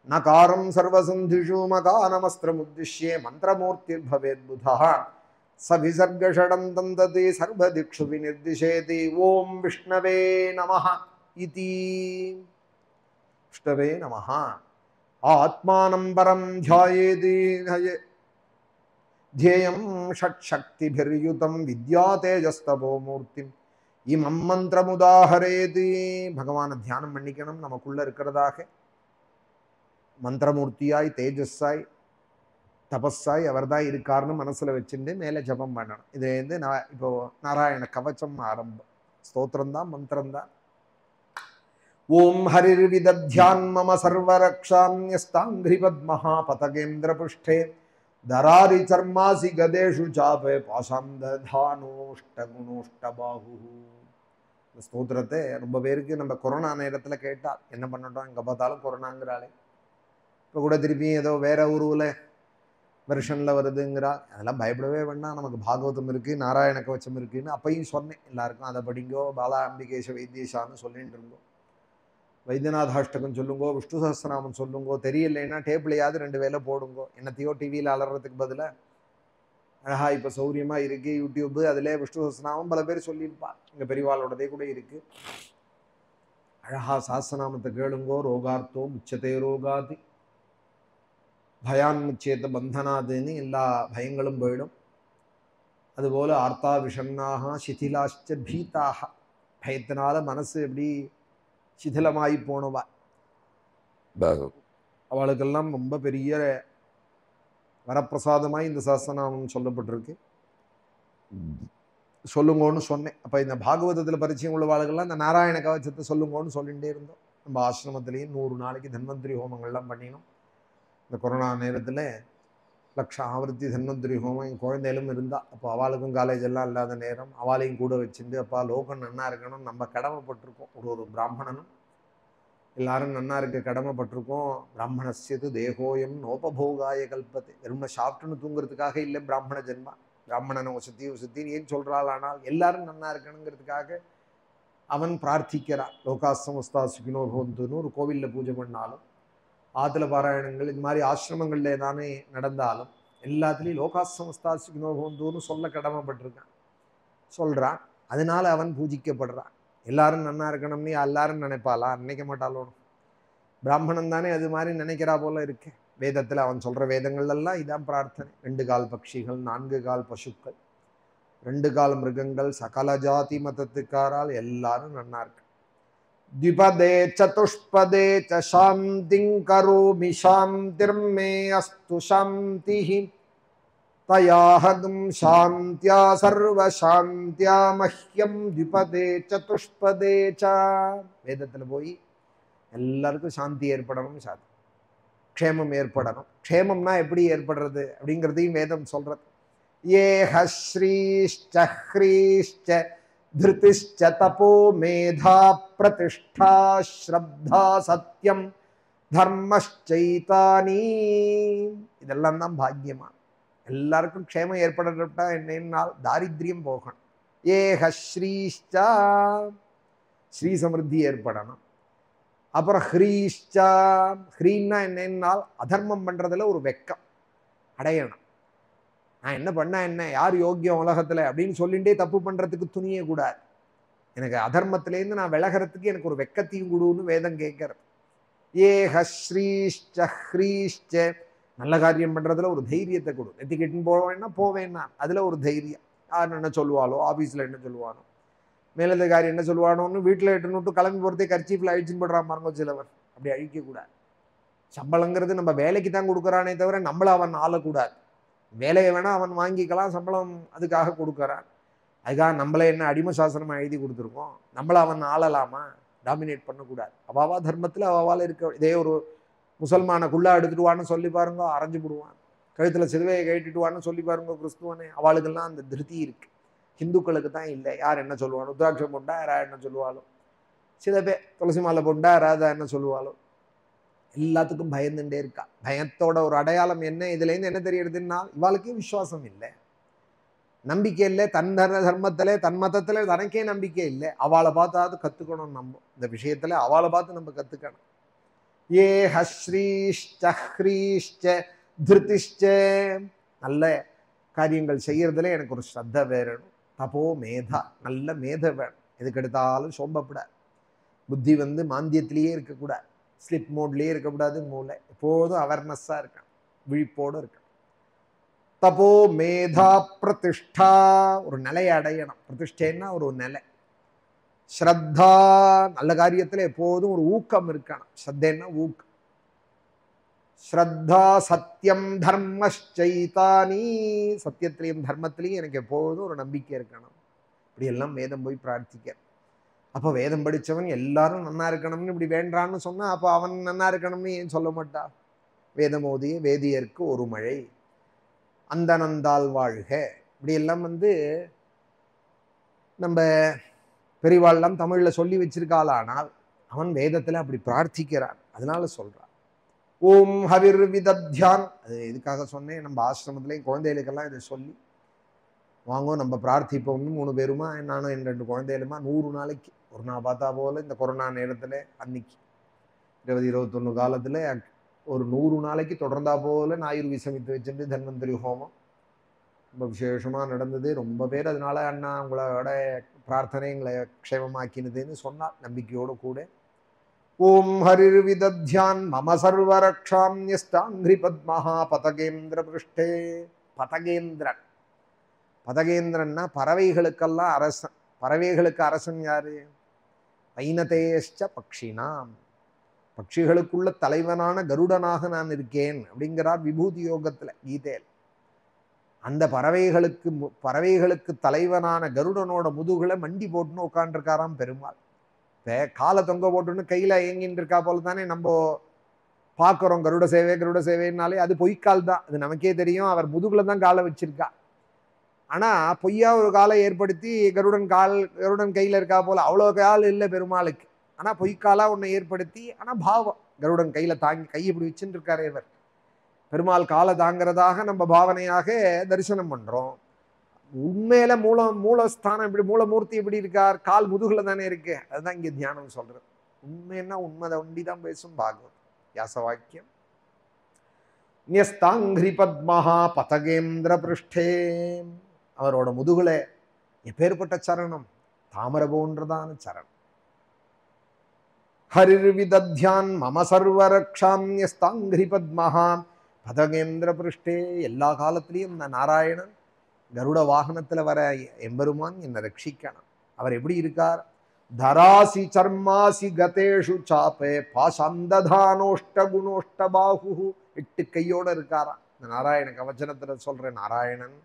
நகாரம் சர்வசந்திஷு மகானமஸ்திரமுத்திஷ்யே மந்திரமூர்த்திர் பவேத் புதா ச விசர்கஷடம் தந்ததி சர்வதிக்ஷு விநிர்திஷேதி. ஓம் விஷ்ணவே நமஹ இதி. விஷ்ணவே நமஹ. ஆத்மானம் பரம் தியாயேதி த்யேயம் ஷட்சக்திபிர்யுதம் வித்யா தேஜஸ்தபோ மூர்த்திம் இமம் மந்திரமுதாஹரேதி. பகவானை தியானம் பண்ணிக்கணும். நமக்குள்ள இருக்கிறதாக மந்திரமூர்த்தியாய் தேஜஸாய் தபஸாய் அவர் தான் இருக்காருன்னு மனசுல வச்சுட்டு மேலே ஜபம் பண்ணணும். இதுலேருந்து இப்போ நாராயண கவச்சம் ஆரம்பம். ஸ்தோத்திரம் தான், மந்திரம் தான். ஓம் ஹரிர் விதத்யான் மம சர்வரக்ஷாம்யஸ்தாங்கிரி பத்மஹா பதகேந்திர புஷ்டே தராரி சர்மாசி கதேஷு சாபே பாசாம் ததானோஷ்டகுணோஷ்டபாஹு. இந்த ஸ்தோத்திரத்தை ரொம்ப பேருக்கு நம்ம கொரோனா நேரத்தில் கேட்டால் என்ன பண்ணட்டும், எங்கே பார்த்தாலும் கொரோனாங்கிறாளே. இப்போ கூட திருப்பியும் ஏதோ வேற ஊருவில் வெர்ஷனில் வருதுங்கிறா. அதெல்லாம் பயப்படவே வேண்டாம். நமக்கு பாகவதம் இருக்குது, நாராயண கவச்சம் இருக்குதுன்னு அப்பையும் சொன்னேன் எல்லாருக்கும். அதை படிங்கோ, பாலா அம்பிகேஷ வைத்தியசான்னு சொல்லிட்டு இருந்தோம். வைத்தியநாதாஷ்டகம் சொல்லுங்கோ, விஷ்ணு சஹஸ்ரநாமம் சொல்லுங்கோ. தெரியலைன்னா டேப்லையாவது 2 வேலை போடுங்கோ. என்னத்தையோ டிவியில் அலறதுக்கு பதிலாக அழகா இப்போ சௌரியமாக இருக்குது யூடியூப்பு. அதிலே விஷ்ணு சஹஸ்ரநாமம் பல பேர் சொல்லியிருப்பா. எங்கள் பெரியவாளோடதே கூட இருக்குது. அழகா சாஸ்திரநாமத்தை கேளுங்கோ. ரோகார்த்தோ முச்சதே ரோகாதி பயான்முச்சேத பந்தனாதுன்னு எல்லா பயங்களும் போயிடும். அதுபோல் ஆர்த்தா விஷன்னாக சிதிலாஷ்ட பீதாக, பயத்தினால மனசு எப்படி சிதிலமாகி போனவா அவளுக்கெல்லாம் ரொம்ப பெரிய வரப்பிரசாதமாய் இந்த சாஸ்திரநாமம் சொல்லப்பட்டிருக்கு. சொல்லுங்கன்னு சொன்னேன். அப்போ இந்த பாகவதத்தில் பரிச்சயம் உள்ளவாளுகள்லாம் இந்த நாராயண கவச்சத்தை சொல்லுங்கன்னு சொல்லிகிட்டே இருந்தோம். நம்ம ஆசிரமத்திலையும் 100 நாளைக்கு தன்வந்திரி ஹோமங்கள்லாம் பண்ணினோம். இந்த கொரோனா நேரத்தில் 1,00,000 ஆவர்த்தி தன்வந்திரி ஹோமம். என் குழந்தைகளும் இருந்தால் அப்போ அவளுக்கும் காலேஜ் எல்லாம் இல்லாத நேரம் அவளையும் கூட வச்சுட்டு அப்பா லோகம் நன்னா இருக்கணும், நம்ம கடமைப்பட்டிருக்கோம். ஒரு பிராமணனும் எல்லாரும் நன்னா இருக்க கடமைப்பட்டிருக்கோம். பிராமணஸ்யது தேகோயம் நோபபோகாய கல்பத்தை. வெறும் சாப்பிட்டுன்னு தூங்குறதுக்காக இல்லை பிராமண ஜென்மா. பிராமணனை சுத்தின்னு ஏன் சொல்கிறாள்? ஆனால் எல்லாரும் நன்னா இருக்கணுங்கிறதுக்காக அவன் பிரார்த்திக்கிறான். லோகாசமஸ்தா சுகினோ பவந்துன்னு ஒரு கோவிலில் பூஜை பண்ணாலும், ஆத்துல பாராயணங்கள் இது மாதிரி ஆசிரமங்களில் தானே நடந்தாலும் எல்லாத்துலேயும் லோகாசமஸ்தா சுகினோ பவந்துன்னு சொல்ல கடமைப்பட்டிருக்கான், சொல்கிறான். அதனால அவன் பூஜிக்கப்படுறான். எல்லாரும் நன்னா இருக்கணும்னு எல்லாரும் நினைப்பாளா? நினைக்க மாட்டாளோடும். பிராமணன் தானே அது மாதிரி நினைக்கிறா போல இருக்கு. வேதத்தில் அவன் சொல்கிற வேதங்கள்லாம் இதான் பிரார்த்தனை. 2 கால் பட்சிகள், 4 கால் பசுக்கள், 2 கால் மிருகங்கள், சகல ஜாதி மதத்துக்காரால் எல்லாரும் நன்னா இருக்கு. द्विपदे चतुष्पदे च शान्तिं करोमि शान्तिर्मे अस्तु शान्तिः तयाहं शान्त्या सर्वशान्त्या मह्यं द्विपदे चतुष्पदे च. வேதத்தில் போய் எல்லாருக்கும் சாந்தி ஏற்படணும், க்ஷேமம் ஏற்படணும். க்ஷேமம்னா எப்படி ஏற்படுறது அப்படிங்கிறதையும் வேதம் சொல்றது. ஏஹ ஸ்ரீஷ்ச ஹ்ரீஷ்ச திருதிஷ்ச தபோ மேதா பிரதிஷ்டா ஸ்ரத்தா சத்யம் தர்மச்சைதானி. இதெல்லாம் தான் பாக்கியமா. எல்லாருக்கும் க்ஷேமம் ஏற்படட்டா என்னென்னால் தாரித்ரியம் போகணும். ஏஹ ஸ்ரீஷ்சா, ஸ்ரீ சமிருத்தி ஏற்படணும். அப்புறம் ஹ்ரீஷ்சா, ஹ்ரீன்னா என்னென்னால் அதர்மம் பண்றதுல ஒரு வெக்கம் அடையணும். நான் என்ன பண்ண என்ன, யார் யோக்கியம் உலகத்துல அப்படின்னு சொல்லிட்டே தப்பு பண்றதுக்கு துணிய கூடாது. எனக்கு அதர்மத்திலேருந்து நான் விலகிறதுக்கு எனக்கு ஒரு வெக்கத்தையும் கொடுன்னு வேதம் கேட்கறது. ஏஹ ஸ்ரீஷ்ச ஹ்ரீஷ்ச, நல்ல காரியம் பண்றதுல ஒரு தைரியத்தை கொடு. நெத்தி கெட்டுன்னு போவேன்னா போவேன்னா அதுல ஒரு தைரியம். யார் என்ன சொல்லுவாளோ, ஆஃபீஸில் என்ன சொல்லுவானோ, மேலதிகாரி என்ன சொல்லுவானோன்னு வீட்டில் எட்டுனுட்டு கிளம்பி போகிறதே கர்ச்சீஃபில் அழிச்சுன்னு போடுறான் பாருங்க சிலவர். அப்படி அழிக்கக்கூடாது. சம்பளங்கிறது நம்ம வேலைக்கு தான் கொடுக்குறானே தவிர நம்மளை அவன் ஆளக்கூடாது. வேலையை வேணால் அவன் வாங்கிக்கலாம், சம்பளம் அதுக்காக கொடுக்குறான். அதுக்காக நம்மளை என்ன அடிமை சாசனமாக எழுதி கொடுத்துருக்கோம், நம்மளை அவன் ஆளலாமா? டாமினேட் பண்ணக்கூடாது. அவாவா தர்மத்தில் அவாவால் இருக்க. இதே ஒரு முசல்மானைக்குள்ளே எடுத்துட்டுவான்னு சொல்லி பாருங்க, அரைஞ்சு போடுவான். கழுத்தில் சிலுவையை கட்டிட்டுவான்னு சொல்லி பாருங்க கிறிஸ்துவனே. அவளுக்கெல்லாம் அந்த திருப்தி இருக்கு. ஹிந்துக்களுக்கு தான் இல்லை. யார் என்ன சொல்லுவானோ, ருத்ராட்சம் போண்டா யாரா என்ன சொல்லுவாளோ, சில பேர் துளசி மாலை போண்டா யாராவது என்ன சொல்லுவாளோ, எல்லாத்துக்கும் பயந்துட்டே இருக்கா. பயத்தோட ஒரு அடையாளம் என்ன? இதுலேருந்து என்ன தெரியறதுன்னா, இவாளுக்கே விசுவாசம் இல்லை, நம்பிக்கை இல்லை. தன் தர்மத்திலே தன் மதத்திலே தனக்கே நம்பிக்கை இல்லை. அவளை பார்த்தாவது கற்றுக்கணும். நம்ம இந்த விஷயத்தில் அவளை பார்த்து நம்ம கற்றுக்கணும். ஏ ஹஸ்ரீஷ்ச ஹ்ரீஷ்ச திருதிஷ்ச, நல்ல காரியங்கள் செய்யறதுல எனக்கு ஒரு ஸ்ரத்த வேணும். தபோ மேதா, நல்ல மேத வேணும். எதுக்கு எடுத்தாலும் சோம்பப்படாது. புத்தி மாந்தியத்திலேயே இருக்கக்கூடாது, ஸ்லிப் மோட்லேயே இருக்கக்கூடாது. மூளை எப்போதும் அவேர்னஸ்ஸாக இருக்கணும், விழிப்போடு இருக்கணும். தபோ மேதா பிரதிஷ்டா, ஒரு நிலையை அடையணும். பிரதிஷ்டைன்னா ஒரு நிலை. ஸ்ரத்தா, நல்ல காரியத்தில் எப்போதும் ஒரு ஊக்கம் இருக்கணும். ஸ்ரத்தைன்னா ஊக்கம். ஸ்ரத்தா சத்தியம் தர்மச்சைதானி, சத்தியத்திலையும் தர்மத்திலையும் எனக்கு எப்போதும் ஒரு நம்பிக்கை இருக்கணும். இப்படி எல்லாம் வேதம் போய் பிரார்த்திக்க. அப்போ வேதம் படித்தவன் எல்லாரும் நன்னா இருக்கணும்னு இப்படி வேண்டான்னு சொன்னால், அப்போ அவன் நன்னா இருக்கணும்னு ஏன் சொல்ல மாட்டா? வேதமோதிய வேதியருக்கு ஒரு மழை, அந்த நந்தால் வாழ்க, இப்படி எல்லாம் நம்ம பெரியவாள்லாம் தமிழில் சொல்லி வச்சிருக்காளானால் அவன் வேதத்தில் அப்படி பிரார்த்திக்கிறான். அதனால சொல்றான் ஓம் ஹவிர் விதத்யான். அது எதுக்காக சொன்னேன், நம்ம ஆசிரமத்திலையும் குழந்தைகளுக்கெல்லாம் இதை சொல்லி வாங்கோ நம்ம பிரார்த்திப்போம்னு 3 பேருமா, நானும் என் 2 குழந்தைகளுமா 100 நாளைக்கு ஒரு நாள் பார்த்தா போல இந்த கொரோனா நேரத்தில் அன்னைக்கு 2021 காலத்தில் ஒரு 100 நாளைக்கு தொடர்ந்தா போல ஞாயிறு விசமித்து வச்சுட்டு தன்வந்திரி ஹோமம் ரொம்ப விசேஷமாக நடந்தது. ரொம்ப பேர் அதனால அண்ணா உங்களோட பிரார்த்தனை எங்களை க்ஷேமமாக்கினதுன்னு சொன்னார் நம்பிக்கையோடு கூட. ஓம் ஹரிர் விதத்யான் மம சர்வரக்ஷாம்யஸ்தாங்கிரி பத்மஹா பதகேந்திர பிருஷ்டே. பதகேந்திரன், பதகேந்திரன்னா பறவைகளுக்கெல்லாம் அரசன். பறவைகளுக்கு அரசன் யாரு? வைனதேஷ்ச பக்ஷினாம், பட்சிகளுக்குள்ள தலைவனான கருடனாக நான் இருக்கேன் அப்படிங்கிறார் விபூதி யோகத்துல, கீதையில். அந்த பறவைகளுக்கு தலைவனான கருடனோட முதுகுல மண்டி போட்டுன்னு உட்காந்துருக்காராம் பெருமாள். இப்போ காலை தொங்க போட்டுன்னு கையில ஏங்கின்னு இருக்கா போல தானே நம்ம பார்க்குறோம். கருட சேவைனாலே அது பொய்க்கால் தான், அது நமக்கே தெரியும். அவர் முதுகுல தான் காலை வச்சிருக்கா. ஆனா பொய்யா ஒரு காலை ஏற்படுத்தி கருடன் கையில இருக்கா போல, அவ்வளோ கால் இல்லை பெருமாளுக்கு. ஆனா பொய்க்காலா ஒன்றை ஏற்படுத்தி, ஆனா பாவம் கருடன் கையில தாங்கி கை இப்படி வச்சுட்டு இருக்காரு இவர். பெருமாள் காலை தாங்கிறதாக நம்ம பாவனையாக தரிசனம் பண்றோம். உண்மையில மூலஸ்தானம் இப்படி, மூலமூர்த்தி எப்படி இருக்கார்? கால் முதுகுல தானே இருக்கு. அதுதான் இங்க தியானம் சொல்றது. உண்மைன்னா உண்மைதை ஒண்டிதான் பேசும் பாகவத். யாச வாக்கியம் நியஸ்தாங்கிரி பத்மஹா பதகேந்திர பிருஷ்டே. அவரோட முதுகுல எப்பேற்பட்ட சரணம், தாமரை போன்றதான சரணம். ஹரிர் விதத்யான் மம சர்வரக்ஷாம்யஸ்தாங்கிரி பத்மஹா பதகேந்திர பிருஷ்டே. எல்லா காலத்திலையும் இந்த நாராயணன் கருட வாகனத்துல வர எம்பெருமான் என்னை ரட்சிக்கணும். அவர் எப்படி இருக்கார்? தராசி சர்மாசி கதேஷு சாப்பே பாசந்ததானோஷ்ட குணோஷ்ட பாகு. 8 கையோட இருக்காராம். இந்த நாராயண கவச்சனத்துல சொல்ற நாராயணன்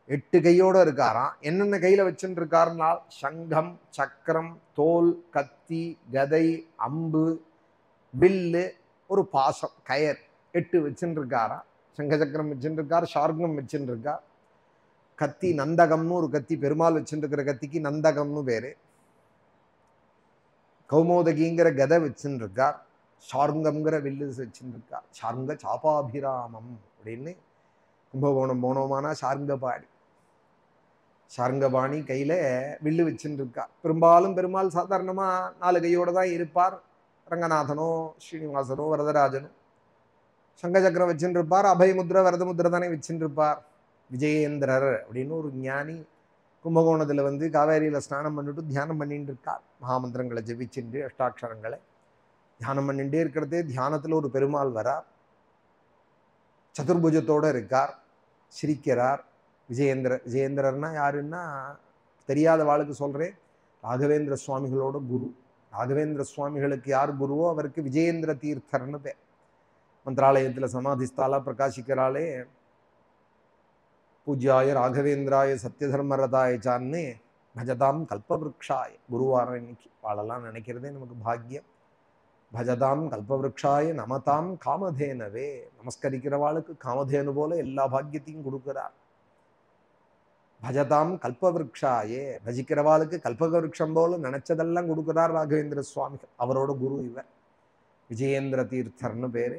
8 கையோட இருக்காராம். என்னென்ன கையில வச்சுட்டு இருக்காருனால், சங்கம், சக்கரம், தோல், கத்தி, கதை, அம்பு, வில்லு, ஒரு பாசம், கயர் 8 வச்சுட்டு இருக்காராம். சங்க சக்கரம் வச்சுட்டு இருக்கார், ஷார்கம் வச்சுட்டு இருக்கார். கத்தி நந்தகம்னு ஒரு கத்தி, பெருமாள் வச்சுட்டு இருக்கிற கத்திக்கு நந்தகம்னு பேரு. கௌமோதகிங்கிற கதை வச்சுட்டு இருக்கார். ஷார்ங்கம்ங்கிற வில்லு வச்சுட்டு இருக்கார். ஷார்ங்க சாபாபிராமம் அப்படின்னு கும்பகோணம் போனோமானா ஷார்ங்கபாணி, ஷார்ங்கபாணி கையில வில்லு வச்சுட்டு இருக்கார். பெரும்பாலும் பெருமாள் சாதாரணமா 4 கையோட தான் இருப்பார். ரங்கநாதனோ ஸ்ரீனிவாசனோ வரதராஜனோ சங்கச்சக்கரம் வச்சுட்டு இருப்பார். அபயமுத்ர வரதமுத்ர தானே வச்சுட்டு இருப்பார். விஜயேந்திரர் அப்படின்னு ஒரு ஞானி கும்பகோணத்தில் காவேரியில் ஸ்நானம் பண்ணிட்டு தியானம் பண்ணிட்டு இருக்கார். மகாமந்திரங்களை ஜெபிச்சுட்டு அஷ்டாட்சரங்களை தியானம் பண்ணிட்டே இருக்கிறதே தியானத்தில் ஒரு பெருமாள் வரார். சதுர்புஜத்தோடு இருக்கார், சிரிக்கிறார், விஜயேந்திரர்னா யாருன்னா தெரியாத வாளுக்கு சொல்றேன், ராகவேந்திர சுவாமிகளோட குரு. ராகவேந்திர சுவாமிகளுக்கு யார் குருவோ அவருக்கு விஜயேந்திர தீர்த்தர்னு பேர். மந்திராலயத்தில் சமாதிஸ்தாலா பிரகாசிக்கிறாளே, பூஜ்யாய ராகவேந்திராய சத்யதர்மரதாயச்சான்னு பஜதாம் கல்பவருக்ஷாய. குருவாரம் இன்னைக்கு வாழலாம் நினைக்கிறதே நமக்கு பாக்கியம். பஜதாம் கல்பவருக்ஷாய நமதாம் காமதேனவே. நமஸ்கரிக்கிறவாளுக்கு காமதேனு போல எல்லா பாக்கியத்தையும் கொடுக்கிறார். பஜதாம் கல்பவருக்ஷாயே, பஜிக்கிறவாளுக்கு கல்பவருஷம் போல நினைச்சதெல்லாம் கொடுக்கிறார் ராகவேந்திர சுவாமிகள். அவரோட குரு இவர் விஜயேந்திர தீர்த்தர்னு பேரு.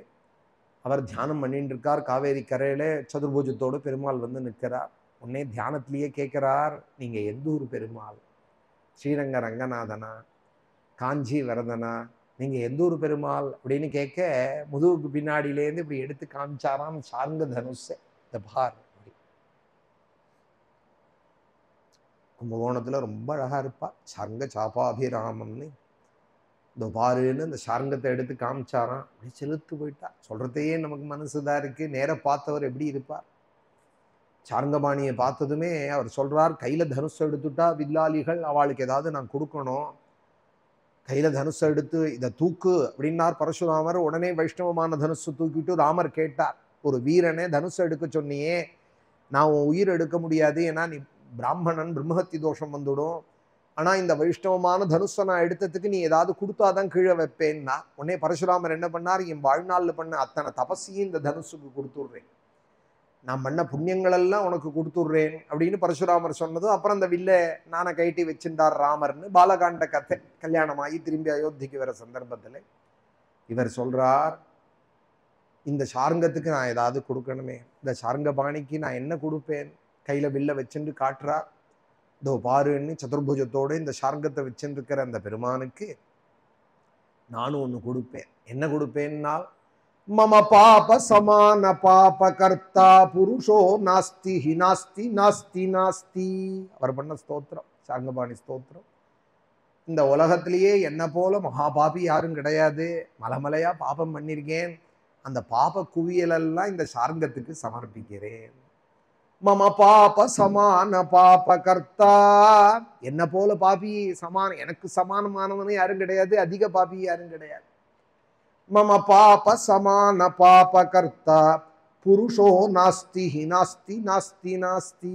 அவர் தியானம் பண்ணிட்டு இருக்கார். காவேரி கரையில சதுர்பூஜத்தோடு பெருமாள் வந்து நிற்கிறார். உடனே தியானத்திலேயே கேட்கிறார், நீங்க எந்த ஊர் பெருமாள்? ஸ்ரீரங்க ரங்கநாதனா, காஞ்சி வரதனா, நீங்க எந்த ஊர் பெருமாள் அப்படின்னு கேட்க, முதுகுக்கு பின்னாடியிலேருந்து இப்படி எடுத்து காமிச்சாராம் சார்ங்க தனுஷ. இந்த பார், கும்பகோணத்துல ரொம்ப அழகா இருப்பா சார்ங்க சாபாபிராமம்னு. இந்த பாருன்னு இந்த சார்ங்கத்தை எடுத்து காமிச்சாராம். அப்படி செலுத்து போயிட்டா. சொல்றதையே நமக்கு மனசுதான் இருக்கு. நேர பார்த்தவர் எப்படி இருப்பார்? சார்ங்கபாணியை பார்த்ததுமே அவர் சொல்றார், கையில தனுஷை எடுத்துட்டா வில்லாளிகள் அவளுக்கு ஏதாவது நான் கொடுக்கணும், கையில தனுஷை எடுத்து இதை தூக்கு அப்படின்னார் பரசுராமர். உடனே வைஷ்ணவமான தனுஷை தூக்கிட்டு ராமர் கேட்டார், ஒரு வீரனே தனுஷை எடுக்க சொன்னியே, நான் உன் உயிர் எடுக்க முடியாது, ஏன்னா நீ பிராமணன், பிரம்மஹத்தி தோஷம் வந்துடும். ஆனா இந்த வைஷ்ணவமான தனுஷை நான் எடுத்ததுக்கு நீ ஏதாவது கொடுத்தாதான் கீழே வைப்பேன்னா. உடனே பரசுராமர் என்ன பண்ணார், என் வாழ்நாளில் பண்ண அத்தனை தபஸையும் இந்த தனுஷுக்கு கொடுத்துடுறேன், நான் பண்ண புண்ணியங்கள் எல்லாம் உனக்கு கொடுத்துடுறேன் அப்படின்னு பரசுராமர் சொன்னதும் அப்புறம் அந்த வில்ல நானை கைட்டி வச்சிருந்தார் ராமர்னு. பாலகாண்ட கதை கல்யாணமாகி திரும்பி அயோத்திக்கு வர சந்தர்ப்பத்தில் இவர் சொல்றார், இந்த சார்ங்கத்துக்கு நான் ஏதாவது கொடுக்கணுமே, இந்த சார்ங்க பாணிக்கு நான் என்ன கொடுப்பேன்? கையில வில்ல வச்சுட்டு காட்டுறார். இதோ பாருன்னு சதுர்புஜத்தோடு இந்த சார்ங்கத்தை வச்சுருக்கிற அந்த பெருமானுக்கு நானும் ஒன்று கொடுப்பேன். என்ன கொடுப்பேன்னால், மம பாப சமான பாப கர்த்தா புருஷோ நாஸ்தி ஹி நாஸ்தி நாஸ்தி நாஸ்தி. அவர் பண்ண ஸ்தோத்திரம் சார்ங்கபாணி ஸ்தோத்திரம். இந்த உலகத்திலேயே என்ன போல மகாபாபி யாரும் கிடையாது. மலைமலையா பாபம் பண்ணியிருக்கேன், அந்த பாப குவியலெல்லாம் இந்த சார்ங்கத்துக்கு சமர்ப்பிக்கிறேன். மம பாப சமான பாப கர்த்தா. என்ன போல பாபி சமான, எனக்கு சமானமானவனு யாரும் கிடையாது, அதிக பாபி யாரும் கிடையாது. மம பாப சமான பாப கர்த்தா புருஷோ நாஸ்தி ஹி நாஸ்தி நாஸ்தி நாஸ்தி.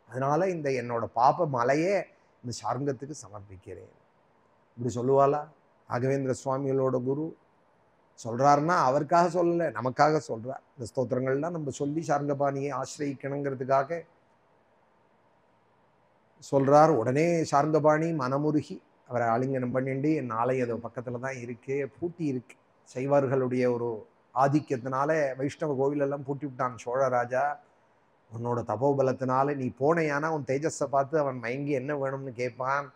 அதனால இந்த என்னோட பாப மலையே இந்த சார்ங்கத்துக்கு சமர்ப்பிக்கிறேன். இப்படி சொல்லுவாளா? ராகவேந்திர சுவாமிகளோட குரு சொல்றாருன்னா அவருக்காக சொல்லலை, நமக்காக சொல்றார். இந்த ஸ்தோத்திரங்கள்லாம் நம்ம சொல்லி சார்ங்கபாணியை ஆசிரியிக்கணுங்கிறதுக்காக சொல்றார். உடனே சார்ங்கபாணி மனமுருகி அவரை ஆலிங்கனம் பண்ணிண்டு, என் நாளை அது பக்கத்துல தான் இருக்கு, பூட்டி இருக்கு. சைவர்களுடைய ஒரு ஆதிக்கத்தினால வைஷ்ணவ கோவிலெல்லாம் பூட்டி விட்டான் சோழராஜா. உன்னோட தபோபலத்தினால நீ போனையானா உன் தேஜஸை பார்த்து அவன் மயங்கி என்ன வேணும்னு கேட்பான்,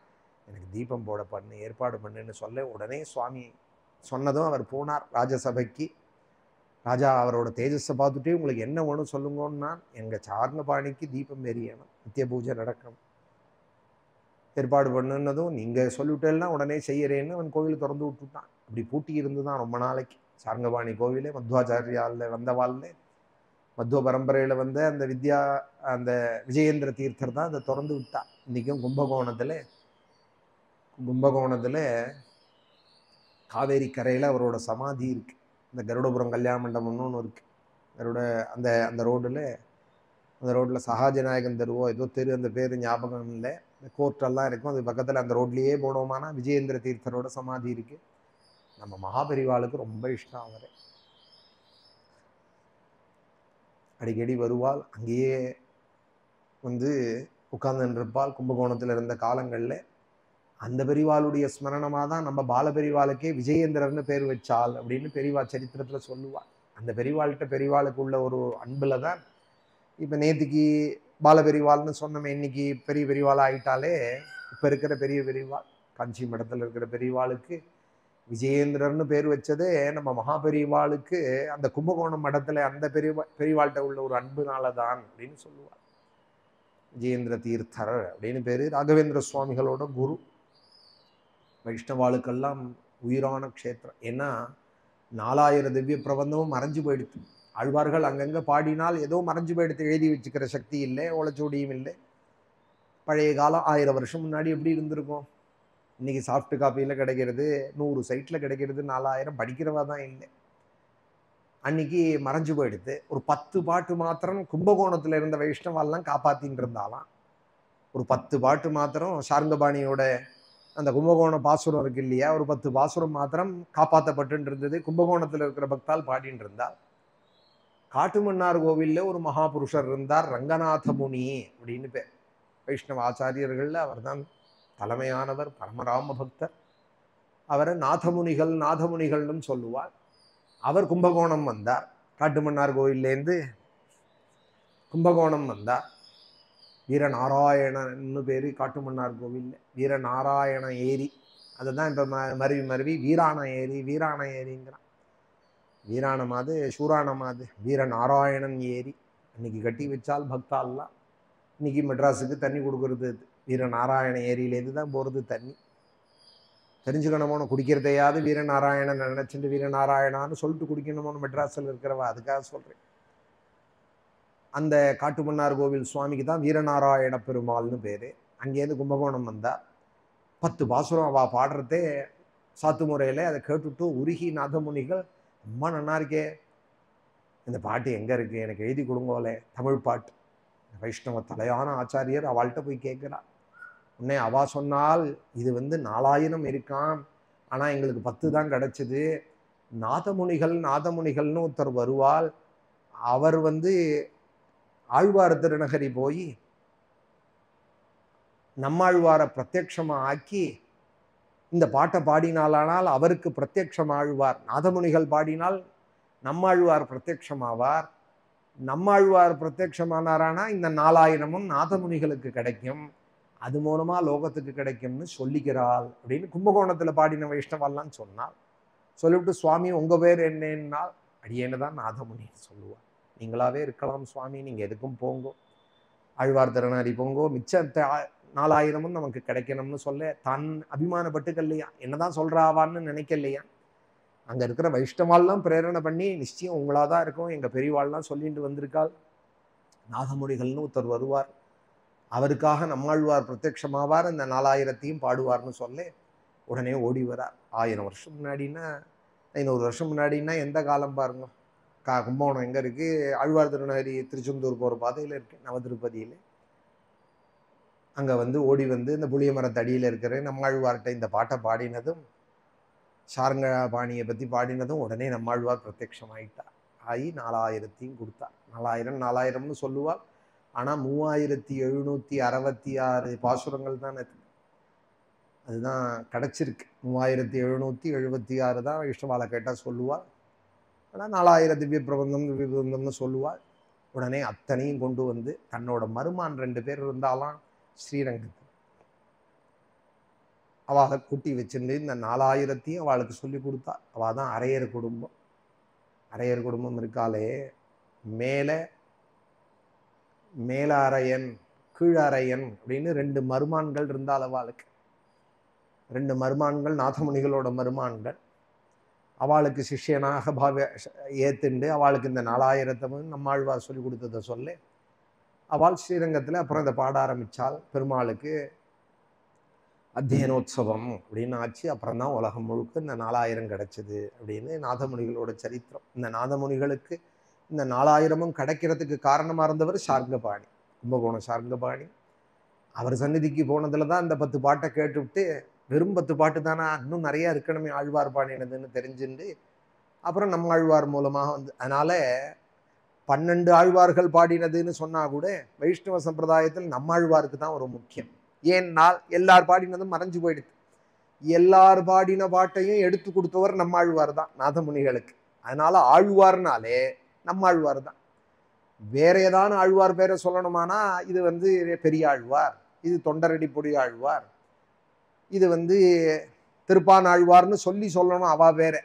எனக்கு தீபம் போட பண்ணு, ஏற்பாடு பண்ணுன்னு சொல்ல, உடனே சுவாமி சொன்னதும் அவர் போனார் ராஜசபைக்கு. ராஜா அவரோட தேஜஸை பார்த்துட்டே உங்களுக்கு என்ன வேணும் சொல்லுங்கன்னா, எங்கள் சார்ங்கபாணிக்கு தீபம் எரியணும், நித்திய பூஜை நடக்கணும், ஏற்பாடு பண்ணுன்னதும் நீங்கள் சொல்லிவிட்டேன்னா உடனே செய்யறேன்னு அவன் கோவில் திறந்து விட்டுட்டான். அப்படி பூட்டி இருந்து தான் ரொம்ப நாளைக்கு சார்ங்கபாணி கோவிலே மத்வாச்சாரியால வந்தவாள்ல மத்வ பரம்பரையில் வந்த அந்த அந்த விஜயேந்திர தீர்த்தர் தான் அதை திறந்து விட்டா. இன்றைக்கும் கும்பகோணத்தில் காவேரி கரையில் அவரோட சமாதி இருக்கு. இந்த கருடபுரம் கல்யாண மண்டபம்னு ஒன்று இருக்கு. அந்த அந்த ரோட்டில் சகாஜநாயகன் தெருவோ ஏதோ தெரு, அந்த பேர் ஞாபகம் இல்லை, இந்த கோர்ட்டெல்லாம் இருக்கும், அது பக்கத்தில் அந்த ரோட்லேயே போனோமானா விஜயேந்திர தீர்த்தரோட சமாதி இருக்கு. நம்ம மகாபெரிவாளுக்கு ரொம்ப இஷ்டம் அவரை. அடிக்கடி வருவாள், அங்கேயே வந்து உட்கார்ந்துருப்பாள். கும்பகோணத்தில் இருந்த காலங்களில் அந்த பெரிவாளுடைய ஸ்மரணமாக தான் நம்ம பாலபெரிவாளுக்கே விஜயேந்திரர்னு பேர் வச்சாள் அப்படின்னு பெரிவா சரித்திரத்தில் சொல்லுவாள். அந்த பெரிவாளுக்கு உள்ள ஒரு அன்புல தான் இப்போ நேற்றுக்கு பாலபெரிவாள்னு சொன்னோமே, இன்னைக்கு பெரிய பெரிவாள் ஆகிட்டாலே. இப்போ இருக்கிற பெரிய பெரிவாள் காஞ்சி மடத்தில் இருக்கிற பெரிவாளுக்கு விஜயேந்திரர்னு பேர் வச்சதே நம்ம மகாபெரிவாளுக்கு அந்த கும்பகோணம் மடத்தில் அந்த பெரிவாள்கிட்ட உள்ள ஒரு அன்புனால தான் அப்படின்னு சொல்லுவாள். விஜயேந்திர தீர்த்தர் அப்படின்னு பேர். ராகவேந்திர சுவாமிகளோட குரு. வைஷ்ணவாளுக்கெல்லாம் உயிரான க்ஷேத்திரம். ஏன்னா 4000 திவ்ய பிரபந்தமும் மறைஞ்சு போயிடுச்சு. ஆழ்வார்கள் அங்கங்கே பாடினால் ஏதோ மறைஞ்சு போயிடுத்து எழுதி வச்சுக்கிற சக்தி இல்லை, ஓலைச்சூடியும் இல்லை. பழைய காலம் 1000 வருஷம் முன்னாடி எப்படி இருந்திருக்கும்? இன்னைக்கு சாஃப்ட் காப்பியில் கிடைக்கிறது, 100 சைட்டில் கிடைக்கிறது, 4000 படிக்கிறவா தான் இல்லை. அன்னைக்கு மறைஞ்சு போயிடுது. ஒரு 10 பாட்டு மாத்திரம் கும்பகோணத்தில் இருந்த வைஷ்ணவாலாம் காப்பாத்தின்னு இருந்தாலாம். ஒரு 10 பாட்டு மாத்திரம் சார்ங்கபாணியோட அந்த கும்பகோணம் பாசுரம் இருக்கு இல்லையா, ஒரு 10 பாசுரம் மாத்திரம் காப்பாற்றப்பட்டு இருந்தது. கும்பகோணத்தில் இருக்கிற பக்தால் பாடின்னு இருந்தார். காட்டுமன்னார் கோவில்ல ஒரு மகாபுருஷர் இருந்தார், ரங்கநாத முனி அப்படின்னு பேர். வைஷ்ணவ ஆச்சாரியர்கள்ல அவர் தான் தலைமையானவர், பரமராம பக்தர். அவரை நாதமுனிகள்னு சொல்லுவார். அவர் கும்பகோணம் வந்தார். காட்டுமன்னார் கோவில்லேருந்து கும்பகோணம் வந்தார். வீரநாராயணன்னு பேரு காட்டுமன்னார் கோவில்ல. வீரநாராயண ஏரி, அதுதான் இப்ப மருவி வீராண ஏரிங்கிறான். வீராணமாது சூராணமாது வீரநாராயணன் ஏரி இன்னைக்கு கட்டி வச்சால் பக்தால்லாம். இன்னைக்கு மெட்ராஸுக்கு தண்ணி கொடுக்கறது வீரநாராயண ஏரியிலேருந்து தான் போகிறது தண்ணி. தெரிஞ்சுக்கணுமோன்னு, குடிக்கிறதையாவது வீரநாராயணன் நினைச்சிட்டு வீரநாராயணான்னு சொல்லிட்டு குடிக்கணுமோன்னு மெட்ராஸில் இருக்கிறவா, அதுக்காக சொல்கிறேன். அந்த காட்டுமன்னார் கோவில் சுவாமிக்கு தான் வீரநாராயண பெருமாள்னு பேர். அங்கேருந்து கும்பகோணம் வந்தால் 10 பாசுரம் அவள் பாடுறதே சாத்து முறையில். அதை கேட்டுட்டு உருகி நாதமுனிகள், அம்மா நன்னா இருக்கே, இந்த பாட்டு எங்கே இருக்குது, எனக்கு எழுதி கொடுங்கோலே, தமிழ் பாட்டு. வைஷ்ணவ தலையான ஆச்சாரியர் அவள்கிட்ட போய் கேட்குறார். உடனே அவா சொன்னால், இது 4000 இருக்கான், ஆனால் எங்களுக்கு 10 தான் கிடச்சிது. நாதமுனிகள்னு ஒருத்தர் வருவாள். அவர் ஆழ்வார் திருநகரி போய் நம்மாழ்வாரை பிரத்யட்சமா ஆக்கி இந்த பாட்டை பாடினாலானால் அவருக்கு பிரத்யட்சம் ஆழ்வார். நாதமுனிகள் பாடினால் நம்மாழ்வார் பிரத்யட்சமாவார். நம்மாழ்வார் பிரத்யட்சமானாரானா இந்த 4000ம் நாதமுனிகளுக்கு கிடைக்கும், அது மூலமா லோகத்துக்கு கிடைக்கும்னு சொல்லிக்கிறாள் அப்படின்னு கும்பகோணத்துல பாடின வைஷ்ணவெல்லாம் சொன்னாள். சொல்லிவிட்டு, சுவாமி உங்க பேர் என்னன்னால், அடியேன்னு தான் நாதமுனின்னு சொல்லுவார். நீங்களாவே இருக்கலாம் சுவாமி, நீங்க எதுக்கும் போங்கோ, ஆழ்வார் திருநகரி போங்கோ, மிச்ச 4000ம் நமக்கு கிடைக்கணும்னு சொல்ல தான் அபிமானப்பட்டுக்கல்லையா, என்னதான் சொல்றாவான்னு நினைக்கலையா. அங்க இருக்கிற வைஷ்ணவால்லாம் பிரேரணை பண்ணி, நிச்சயம் உங்களாதான் இருக்கும், எங்க பெரியவாள்லாம் சொல்லிட்டு வந்திருக்காள், நாதமுனிகள்னு ஒருத்தர் வருவார், அவருக்காக நம்மாழ்வார் பிரத்யட்சமாவார், இந்த 4000த்தையும் பாடுவார்னு சொல்ல உடனே ஓடி வரார். 1000 வருஷம் முன்னாடின்னா, 500 வருஷம் முன்னாடின்னா எந்த காலம் பாருங்க. கும்பகோணம் எங்கே இருக்குது? ஆழ்வார் திருநகரி திருச்செந்தூர் போகிற பாதையில் இருக்குது, நவதிருப்பதியில். அங்கே ஓடி இந்த புளிய மரத்தடியில் இருக்கிற நம்மாழ்வார்கிட்ட இந்த பாட்டை பாடினதும், சார்ங்க பாணியை பற்றி பாடினதும் உடனே நம்மாழ்வார் பிரத்யட்சமாயிட்டார். ஆகி 4000த்தையும் கொடுத்தார். 4000ம்னு சொல்லுவாள், ஆனால் 3766 பாசுரங்கள் தான் அது. அதுதான் கிடச்சிருக்கு. 3776 தான் வைஷ்ணவாலை கேட்டால் சொல்லுவாள். ஆனால் 4000 திவ்ய பிரபந்தம்னு சொல்லுவாள். உடனே அத்தனையும் கொண்டு தன்னோட மருமான் 2 பேர் இருந்தாலாம் ஸ்ரீரங்கத்தில், அவளை கூட்டி வச்சுட்டு இந்த 4000த்தையும் அவளுக்கு சொல்லி கொடுத்தா. அவள் தான் அரையர் குடும்பம். அரையர் குடும்பம் இருக்காளே, மேல அரையன் கீழறையன் அப்படின்னு 2 மருமான்கள் இருந்தால் அவளுக்கு. 2 மருமான்கள் நாதமுனிகளோட மருமான்கள். அவளுக்கு சிஷ்யனாக ஏத்துண்டு அவளுக்கு இந்த 4000 நம்மாழ்வார் சொல்லி கொடுத்ததை சொல்ல அவள் ஸ்ரீரங்கத்தில் அப்புறம் இதை பாட ஆரம்பித்தாள். பெருமாளுக்கு அத்தியனோத்சவம் அப்படின்னு ஆச்சு. அப்புறம் தான் உலகம் முழுக்க இந்த 4000 கிடைச்சது அப்படின்னு நாதமுனிகளோட சரித்திரம். இந்த நாதமுனிகளுக்கு இந்த 4000ம் கிடைக்கிறதுக்கு காரணமாக இருந்தவர் சார்ங்கபாணி, கும்பகோணம் சார்ங்கபாணி. அவர் சந்நிதிக்கு போனதில் தான் இந்த 10 பாட்டை கேட்டுவிட்டு, வெறும் 10 பாட்டு தானே, இன்னும் நிறையா இருக்கணுமே ஆழ்வார் பாடினதுன்னு தெரிஞ்சுண்டு அப்புறம் நம்ம ஆழ்வார் மூலமாக அதனால 12 ஆழ்வார்கள் பாடினதுன்னு சொன்னால் கூட வைஷ்ணவ சம்பிரதாயத்தில் நம்மாழ்வாருக்கு தான் ஒரு முக்கியம். ஏன்னால் எல்லார் பாடினதும் மறைஞ்சு போயிடுது. எல்லார் பாடின பாட்டையும் எடுத்து கொடுத்தவர் நம்மாழ்வார் தான் நாதமுனிகளுக்கு. அதனால ஆழ்வார்னாலே நம்மாழ்வார் தான். வேற ஏதாவது ஆழ்வார் பேரை சொல்லணுமானா, இது பெரிய ஆழ்வார், இது தொண்டரடி பொடி ஆழ்வார், இது திருப்பான் ஆழ்வார்னு சொல்லணும் அவா வேற.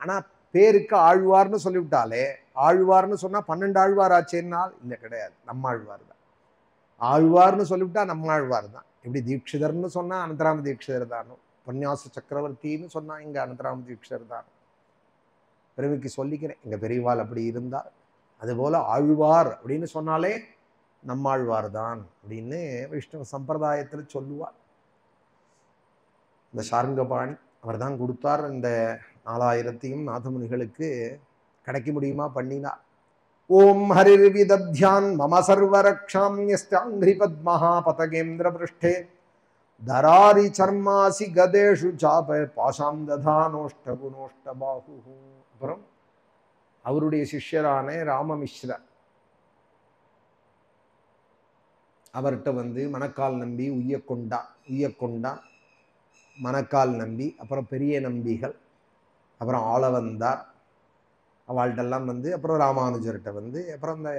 ஆனால் பேருக்கு ஆழ்வார்னு சொல்லிவிட்டாலே, ஆழ்வார்னு சொன்னால் 12 ஆழ்வார் ஆச்சேன்னால் இல்லை, கிடையாது, நம்மாழ்வார் தான். ஆழ்வார்னு சொல்லிவிட்டா நம்மாழ்வார் தான். எப்படி தீட்சிதர்னு சொன்னால் அனந்தராம தீட்சிதர் தானும், உபன்யாச சக்கரவர்த்தின்னு சொன்னால் இங்கே அனந்தராம தீட்சிதர் தான். பெருமைக்கு சொல்லிக்கிறேன், எங்கள் பெரியவாள் அப்படி இருந்தால். அதுபோல ஆழ்வார் அப்படின்னு சொன்னாலே நம்மாழ்வார் தான் அப்படின்னு விஷ்ணு சம்பிரதாயத்தில் சொல்லுவார். இந்த சார்ங்கபாணி அவர் தான் கொடுத்தார். இந்த 4000 நாதமுனிகளுக்கு கிடைக்க முடியுமா பண்ணினார். ஓம் ஹரிர் விதத்யான் மம சர்வரக்ஷாம் யஸ்தாங்கிரி பத்மஹா பதகேந்திர பிருஷ்டே தராரி சர்மாசி கதேஷு சாப பாசாம் ததானோஷ்ட குணோஷ்ட பாஹு. அப்புறம் அவருடைய சிஷ்யரான ராமமிஸ்ரர் அவர்கிட்ட வந்து மணக்கால் நம்பி உய்யக்கொண்டான் மணக்கால் நம்பி, அப்புறம் பெரிய நம்பிகள், அப்புறம் ஆளவந்தார், அவள்கிட்டெல்லாம் வந்து அப்புறம் ராமானுஜர்கிட்ட வந்து அப்புறம் இந்த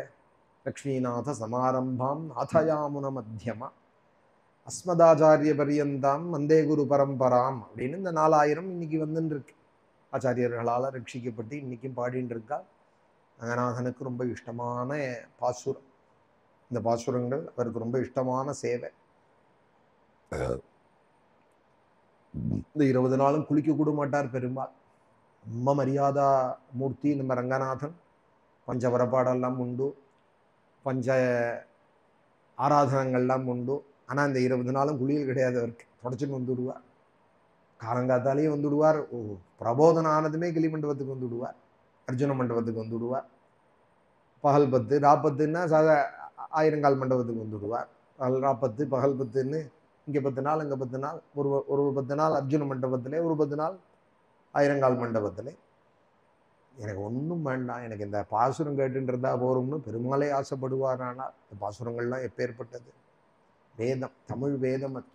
லக்ஷ்மிநாத சமாரம்பாம் நாதயாமுன மத்தியமா அஸ்மதாச்சாரிய பரியந்தாம் வந்தே குரு பரம்பராம் அப்படின்னு இந்த 4000 இன்னைக்கு வந்துன்னு இருக்கு. ஆச்சாரியர்களால் ரட்சிக்கப்பட்டு இன்னைக்கும் பாடின்னு இருக்கா. ரங்கநாதனுக்கு ரொம்ப இஷ்டமான பாசுரம். இந்த பாசுரங்கள் அவருக்கு ரொம்ப இஷ்டமான சேவை. இந்த 20 நாளும் குளிக்க கூட மாட்டார் பெருமாள். ரொம்ப மரியாதா மூர்த்தி நம்ம ரங்கநாதன். பஞ்ச வரப்பாடெல்லாம் உண்டு, பஞ்ச ஆராதனங்கள்லாம் உண்டு. ஆனால் இந்த 20 நாளும் குளியல் கிடையாது அவருக்கு. தொடச்சுன்னு வந்துடுவார், காலங்காத்தாலேயே வந்துடுவார். பிரபோதனம் ஆனதுமே கிளி மண்டபத்துக்கு வந்துடுவார், அர்ஜுன மண்டபத்துக்கு வந்துடுவார். பகல் 10 ராப்பத்துன்னா ஆயிரங்கால் மண்டபத்துக்கு வந்துடுவார். ராப்பத்து பகல் 10ன்னு இங்கே 10 நாள் அங்கே 10 நாள், ஒரு 10 நாள் அர்ஜுன மண்டபத்திலே, ஒரு 10 நாள் ஆயிரங்கால் மண்டபத்திலே. எனக்கு ஒன்றும் வேண்டாம், எனக்கு இந்த பாசுரம் கேட்டுன்றதா போரும்னு பெருமாளே ஆசைப்படுவார். ஆனால் இந்த பாசுரங்கள்லாம் எப்பேற்பட்டது, வேதம், தமிழ் வேதம் அது.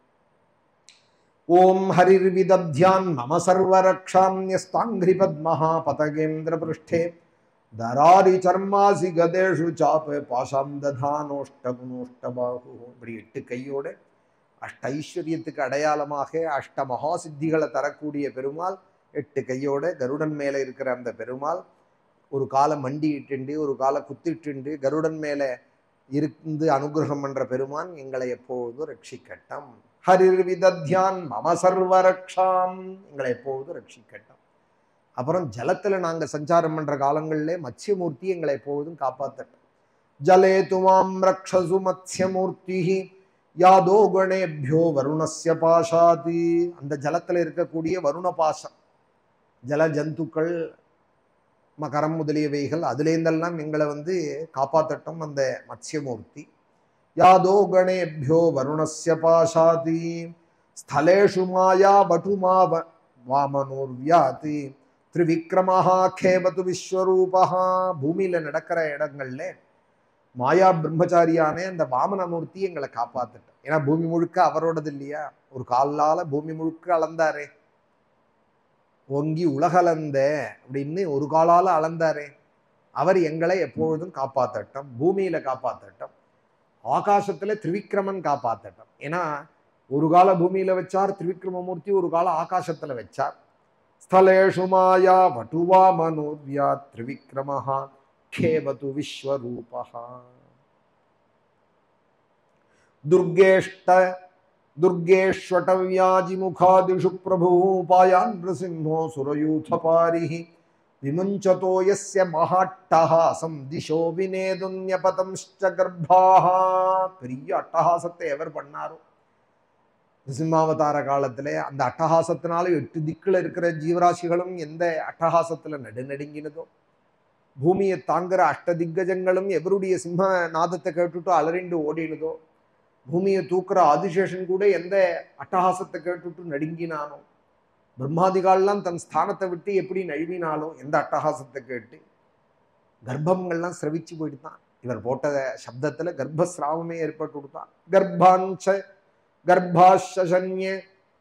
ஓம் ஹரிர் விதத்யான் மம சர்வரக்ஷாம் யஸ்தாங்கிரி பத்மஹா பதகேந்திர பிருஷ்டே தராரி சர்மாசி கதேஷு சாப பாசாம் ததானோஷ்ட குணோஷ்ட பாஹு. இப்படி 8 கையோட அஷ்ட ஐஸ்வர்யத்துக்கு அடையாளமாக அஷ்ட மகாசித்திகளை தரக்கூடிய பெருமாள் 8 கையோட கருடன் மேலே இருக்கிற அந்த பெருமாள் ஒரு காலை மண்டி இட்டுண்டு ஒரு காலை குத்திட்டுண்டு கருடன் மேலே இருந்து அனுகிரகம் பண்ற பெருமான் எங்களை எப்போதும் ரட்சிக்கட்டும். ஹரிர் விதத்யான் மம சர்வரக்ஷாம், எங்களை எப்போதும் ரட்சிக்கட்டும். அப்புறம் ஜலத்துல நாங்க சஞ்சாரம் பண்ற காலங்களிலே மத்ஸ்யமூர்த்தி எங்களை எப்போதும் காப்பாற்றட்டும். ஜலே துமாம் ரக்ஷசு மத்ஸ்யமூர்த்தி யாதோ கணேபியோ வருணஸ்ய பாஷாதி. அந்த ஜலத்துல இருக்கக்கூடிய வருண பாசம், ஜல ஜந்துக்கள், மகரம் முதலியவைகள், அதுலேருந்தெல்லாம் எங்களை வந்து காப்பாற்றட்டும் அந்த மத்ஸ்யமூர்த்தி. யாதோ கணேபியோ வருணஸ்ய பாஷாதி ஸ்தலேஷு மாயா பட்டுமா வாமனோர்வியாதி திரிவிக்ரமஹா கேபது விஸ்வரூபஹா. பூமியில நடக்கிற இடங்கள்ல மாயா பிரம்மச்சாரியானே அந்த வாமனமூர்த்தி எங்களை காப்பாத்தட்டும். ஏன்னா பூமி முழுக்க அவரோடது இல்லையா, ஒரு காலால பூமி முழுக்க அளந்தாரே, ஒங்கி உலகளந்த அப்படின்னு ஒரு காலால அளந்தாரே, அவர் எங்களை எப்பொழுதும் காப்பாத்தட்டும், பூமியில காப்பாத்தட்டும், ஆகாசத்துல திரிவிக்ரமன் காப்பாத்தட்டும். ஏன்னா ஒரு கால பூமியில வச்சார் திரிவிக்ரமமூர்த்தி, ஒரு கால ஆகாசத்துல வச்சார். ஸ்தலேஷு மாயா வட்டுவா மனோர்வியா திரிவிக்ரமஹா கேவது விஸ்வரூபஹா. துர்கேஷ்வட்டவ்யாஜி முகாதிஷு பிரபு பாயான் நிருசிம்ஹோ சுரயூதபாரிஹி விமுஞ்சதோ யஸ்ய மஹாட்டஹாசம் திசோ வினேதுன்யபதம்ஸ்ச கர்ப்பாஹா. பெரிய அட்டஹாசத்தை எவர் பண்ணாரோ நிருசிம்மாவதார காலத்திலே, அந்த அட்டஹாசத்தினால 8 திக்குல இருக்கிற ஜீவராசிகளும் எந்த அட்டஹாசத்துல நடுநடுங்கினதோ, பூமியை தாங்குற அஷ்டதிக்கஜங்களும் எவருடைய சிம்ம நாதத்தை கேட்டுட்டு அலறிண்டு ஓடினதோ, பூமியை தூக்குற ஆதிசேஷன் கூட எந்த அட்டஹாசத்தை கேட்டுட்டு நடுங்கினானோ, பிரம்மாதிகால்லாம் தன் ஸ்தானத்தை விட்டு எப்படி நழுவினாலோ எந்த அட்டஹாசத்தை கேட்டு, கர்ப்பங்கள்லாம் சிரவிச்சு போயிட்டுதான். இவர் போட்ட சப்தத்துல கர்ப்பஸ்ராவமே ஏற்பட்டு கொடுத்தான். கர்ப்பாஞ்ச கர்ப்பாஷன்ய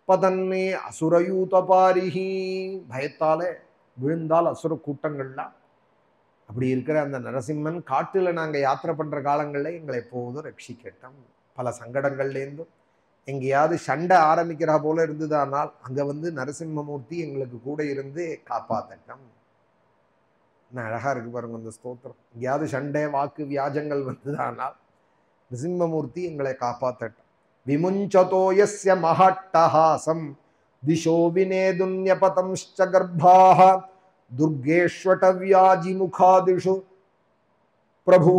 பதன்னே அசுரயூதபாரிஹி. பயத்தால விழுந்தால் அசுர கூட்டங்கள்லாம். அப்படி இருக்கிற அந்த நரசிம்மன் காட்டுல நாங்க யாத்திரை பண்ற காலங்கள்ல எங்களை எப்போதும் ரட்சிக்கட்டும். பல சங்கடங்கள்லேருந்தும் எங்கேயாவது சண்டை ஆரம்பிக்கிறா போல இருந்ததானால் அங்க வந்து நரசிம்மமூர்த்தி எங்களுக்கு கூட இருந்து காப்பாத்தட்டும். என்ன அழகா இருக்கு பாருங்க அந்த ஸ்தோத்திரம். எங்கேயாவது சண்டை வாக்கு வியாஜங்கள் வந்ததானால் நரசிம்மமூர்த்தி எங்களை காப்பாத்தட்டும். விமுஞ்சதோ யஸ்ய மஹாட்டஹாசம் திசோ வினேதுன்யபதம்ஸ்ச கர்ப்பாஹ துர்கேஷ்வட்டவ்யாஜி முகாதிஷு பிரபு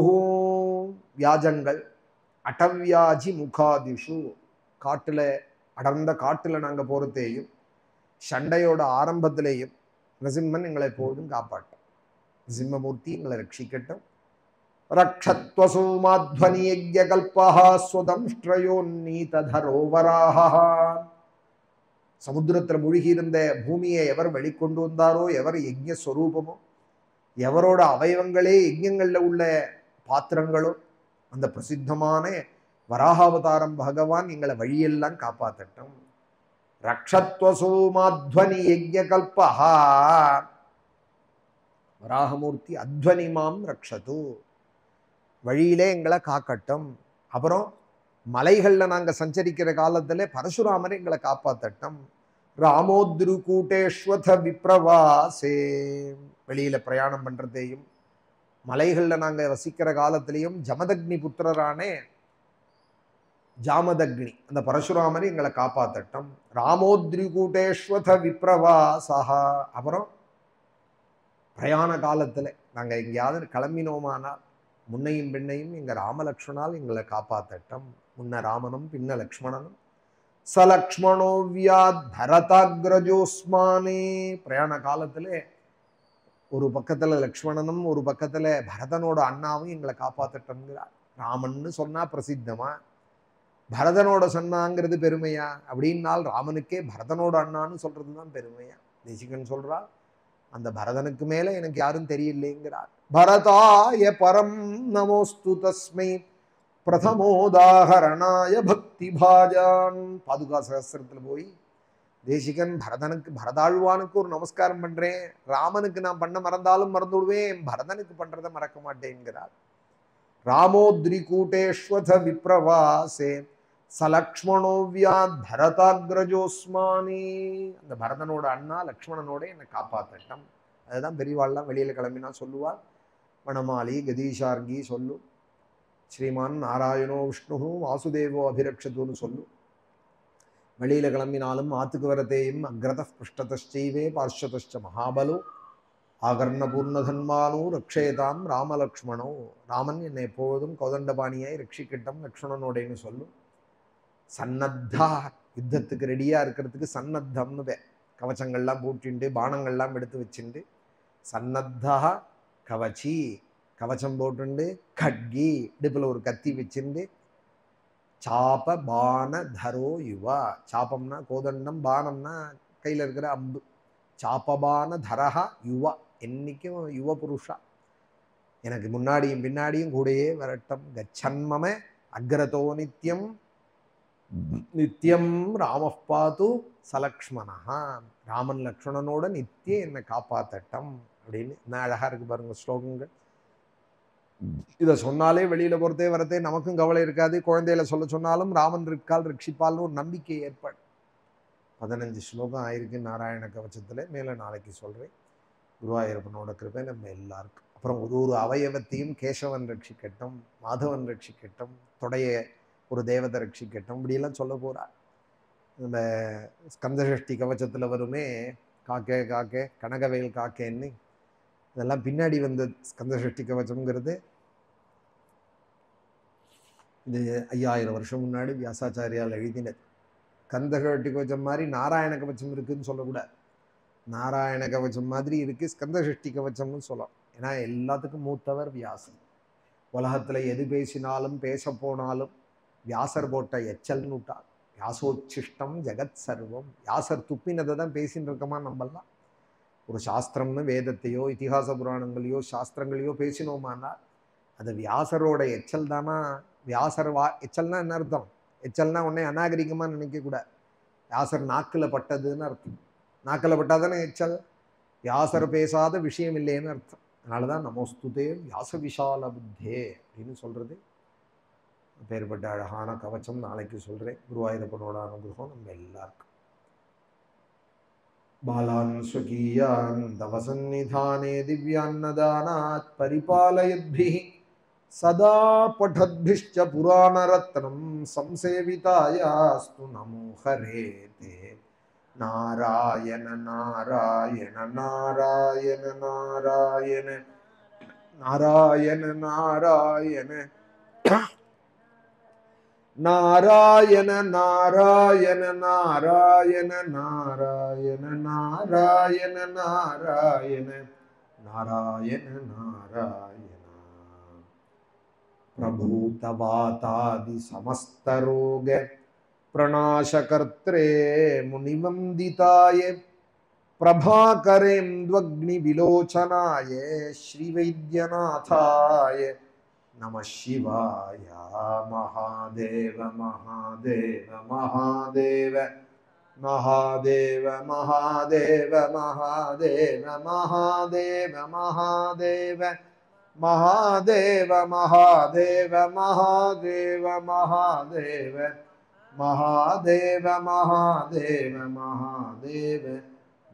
வியாஜங்கள் அடவியாஜி முகாதிஷு காட்டுல அடர்ந்த காட்டுல நாங்க போறதேயும் சண்டையோட ஆரம்பத்திலேயும் நரசிம்மன் எங்களை எப்போதும் காப்பாட்டும். நரசிம்மமூர்த்தி எங்களை ரட்சிக்கட்டும். ரக்ஷத்வசூமாத்வனி யஜ்ஞகல்பஹ ஸ்வதம்ஷ்ட்ரயோன்னீததரோவராஹ. சமுத்திரத்துல மூழ்கி இருந்த பூமியை எவர் வெளிக்கொண்டு வந்தாரோ, எவர் யஜ்ஞ ஸ்வரூபமோ, எவரோட அவயவங்களே யஜ்ஞங்கள்ல உள்ள பாத்திரங்களோ, அந்த பிரசித்தமான வராகாவதாரம் பகவான் எங்களை வழியெல்லாம் காப்பாற்றட்டும். ரக்ஷத்வசூமாத்வனி யஜ்ஞகல்பஹ. வராகமூர்த்தி அத்வனிமாம் ரக்ஷது, வழியிலே எங்களை காக்கட்டும். அப்புறம் மலைகள்ல நாங்க சஞ்சரிக்கிற காலத்துல பரசுராமரை எங்களை காப்பாத்தட்டும். ராமோத்ருகூட்டேஸ்வத விப்ரவாசே, வெளியில பிரயாணம் பண்றதையும் மலைகள்ல நாங்க வசிக்கிற காலத்திலையும் ஜமதக்னி புத்திரரானே ஜாமதக்னி அந்த பரசுராமரை எங்களை காப்பாத்தட்டும். ராமோத்ரிகூட்டேஸ்வத விப்ரவாசா. அப்புறம் பிரயாண காலத்துல நாங்க எங்கேயாவது கிளம்பினோமானால் முன்னையும் பின்னையும் எங்க ராமலக்ஷ்மணால் எங்களை காப்பாத்தட்டும். முன்ன ராமனும் பின்ன லக்ஷ்மணனும். சலக்ஷ்மணோ வியாத் பரதாக்ரஜோஸ்மானே. பிரயாண காலத்துல ஒரு பக்கத்துல லக்ஷ்மணனும் ஒரு பக்கத்துல பரதனோட அண்ணாவும் எங்களை காப்பாத்தட்டோங்கிறார். ராமன்னு சொன்னா பிரசித்தமா, பரதனோட சொன்னாங்கிறது பெருமையா அப்படின்னால் ராமனுக்கே பரதனோட அண்ணான்னு சொல்றதுதான் பெருமையா. தேசிகன் சொல்றார், அந்த பரதனுக்கு மேல எனக்கு யாரும் தெரியலைங்கிறார். பரதாய பரம் நமோஸ்து தஸ்மை பிரதமோதாகரணாய பக்தி பாஜான். பாதுகா சகஸ்திரத்துல போய் தேசிகன் பரதனுக்கு பரதாழ்வானுக்கு ஒரு நமஸ்காரம் பண்றேன், ராமனுக்கு நான் பண்ண மறந்தாலும் மறந்து விடுவேன், பரதனுக்கு பண்றதை மறக்க மாட்டேங்கிறார். ராமோத்ரிகூட்டேஸ்வத விப்ரவாசே சலக்ஷ்மணோவ்யாத் பரதாக்ரஜோஸ்மானி. அந்த பரதனோட அண்ணா லக்ஷ்மணனோட என்னை காப்பாத்தட்டம். அதுதான் பெரியவாள்லாம் வெளியில கிளம்பினா சொல்லுவாள். வனமாலி கதீஷார்கி சொல்லு, ஸ்ரீமான் நாராயணோ விஷ்ணு வாசுதேவோ அபிரக்ஷத்துன்னு சொல்லு. வெளியில கிளம்பினாலும் ஆத்துக்கு வரதேயும் அக்ரத புஷ்டதச்சைவே பார்ஷதச்ச மகாபலோ ஆகர்ண பூர்ணதன்மானோ ரக்ஷேதாம் ராமலக்ஷ்மணோ. ராமன் என்னை எப்போதும் கோதண்டபாணியாய் ரட்சிக்கட்டும் லக்ஷ்மணனோடேன்னு சொல்லும். சன்னத்தா, யுத்தத்துக்கு ரெடியா இருக்கிறதுக்கு சன்னத்தம்னு பேர். கவச்சங்கள்லாம் போட்டுண்டு பானங்கள்லாம் எடுத்து வச்சுண்டு சன்னத்தா கவச்சி, கவச்சம் போட்டுண்டு கட்கி, இடுப்புல ஒரு கத்தி வச்சுண்டு சாப பான தரோ யுவா. சாப்பம்னா கோதண்டம், பானம்னா கையில இருக்கிற அம்பு. சாப்பபான தரஹா யுவா, என்னைக்கும் யுவ புருஷா, எனக்கு முன்னாடியும் பின்னாடியும் கூடயே வரட்டும். கச்சன்மம அக்ரதோ நித்யம் நித்யம் ராமப்பாத்து சலக்ஷ்மணா. ராமன் லக்ஷ்மணனோட நித்தியம் என்னை காப்பாத்தட்டம் அப்படின்னு. என்ன அழகா இருக்கு பாருங்க ஸ்லோகங்கள். இதை சொன்னாலே வெளியில போறதே வரதே நமக்கும் கவலை இருக்காது. குழந்தையில சொல்ல சொன்னாலும் ராமன் இருக்கால் ரட்சிப்பால்னு ஒரு நம்பிக்கை ஏற்படும். 15 ஸ்லோகம் ஆயிருக்கு நாராயண கவச்சத்துல. மேல நாளைக்கு சொல்றேன். குருவாயூரப்பனோட கிருபை நம்ம எல்லாருக்கும். அப்புறம் ஒரு அவயவத்தையும் கேசவன் ரட்சிக்கட்டும், மாதவன் ரட்சிக்கட்டும், தொடைய ஒரு தேவதை ரட்சிக்கட்டும், இப்படியெல்லாம் சொல்ல போறார். இந்த ஸ்கந்தசஷ்டி கவச்சத்துல வருமே, காக்கே காக்கே கனகவேல் காக்கேன்னு. இதெல்லாம் பின்னாடி வந்த ஸ்கந்தசஷ்டி கவச்சம்ங்கிறது இது 5000 வருஷம் முன்னாடி வியாசாச்சாரியால் எழுதினது. ஸ்கந்தசஷ்டி கவச்சம் மாதிரி நாராயண கவச்சம் இருக்குன்னு சொல்லக்கூடாது. நாராயண கவச்சம் மாதிரி இருக்கு ஸ்கந்தசஷ்டி கவச்சம்னு சொல்லலாம். ஏன்னா எல்லாத்துக்கும் மூத்தவர் வியாசர். உலகத்துல எது பேசினாலும் பேச போனாலும் வியாசர் போட்ட எச்சல்னு விட்டார். வியாசோச்சிஷ்டம் ஜெகத் சர்வம். வியாசர் துப்பினதை தான் பேசின்னு இருக்கமா நம்மெல்லாம். ஒரு சாஸ்திரம்னு வேதத்தையோ இதிகாச புராணங்களையோ சாஸ்திரங்களையோ பேசினோமானா அது வியாசரோட எச்சல் தானா. வியாசர் எச்சல்னா என்ன அர்த்தம்? எச்சல்னா உடனே அநாகரிகமா நினைக்க கூடாது. வியாசர் நாக்குல பட்டதுன்னு அர்த்தம். நாக்கில் பட்டாதானே எச்சல். வியாசர் பேசாத விஷயம் இல்லைன்னு அர்த்தம். அதனாலதான் நமோஸ்துதே வியாச விஷால புத்தே அப்படின்னு சொல்றது. பேர்பட்ட அழகான கவச்சம் நாளைக்கு சொல்றேன். குருவாயூரப்பனோட அனுகிரகம் நம்ம எல்லாருக்கும். பாலான் ஸ்வகீயான் தவசன்னிதானே திவ்யான்னதானாத் பரிபாலயத்பிஹி சதா படத்பிஷ்ச புராணரத்னம் சம்சேவிதாயாஸ்து நமோ ஹரே தே. நாராயண நாராயண நாராயண நாராயண நாராயண நாராயண நாராயண நாராயண நாராயண நாராயண நாராயண நாராயண நாராயண நாராயண பிரபூதவாதாதி சமஸ்தரோக பிரணாசகர்த்ரே முனிவந்திதாய பிரபாகரேந்த்வக்னி விலோச்சனாய ஸ்ரீவைத்யநாதாய நம சிவாய. மகாதேவ மகாதேவ மகாதேவ மகாதேவ மகாதேவ மகாதேவ மகாதேவ மகாதேவ மகாதேவ மகாதேவ மகாதேவ மகாதேவ மகாதேவ மகாதேவ மகாதேவ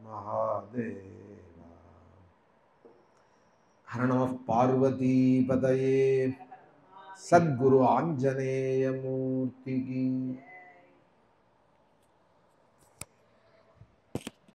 மகாதேவ. ஹர நம பார்வதி பதயே. சத்குரு ஆஞ்சநேய மூர்த்திக்கு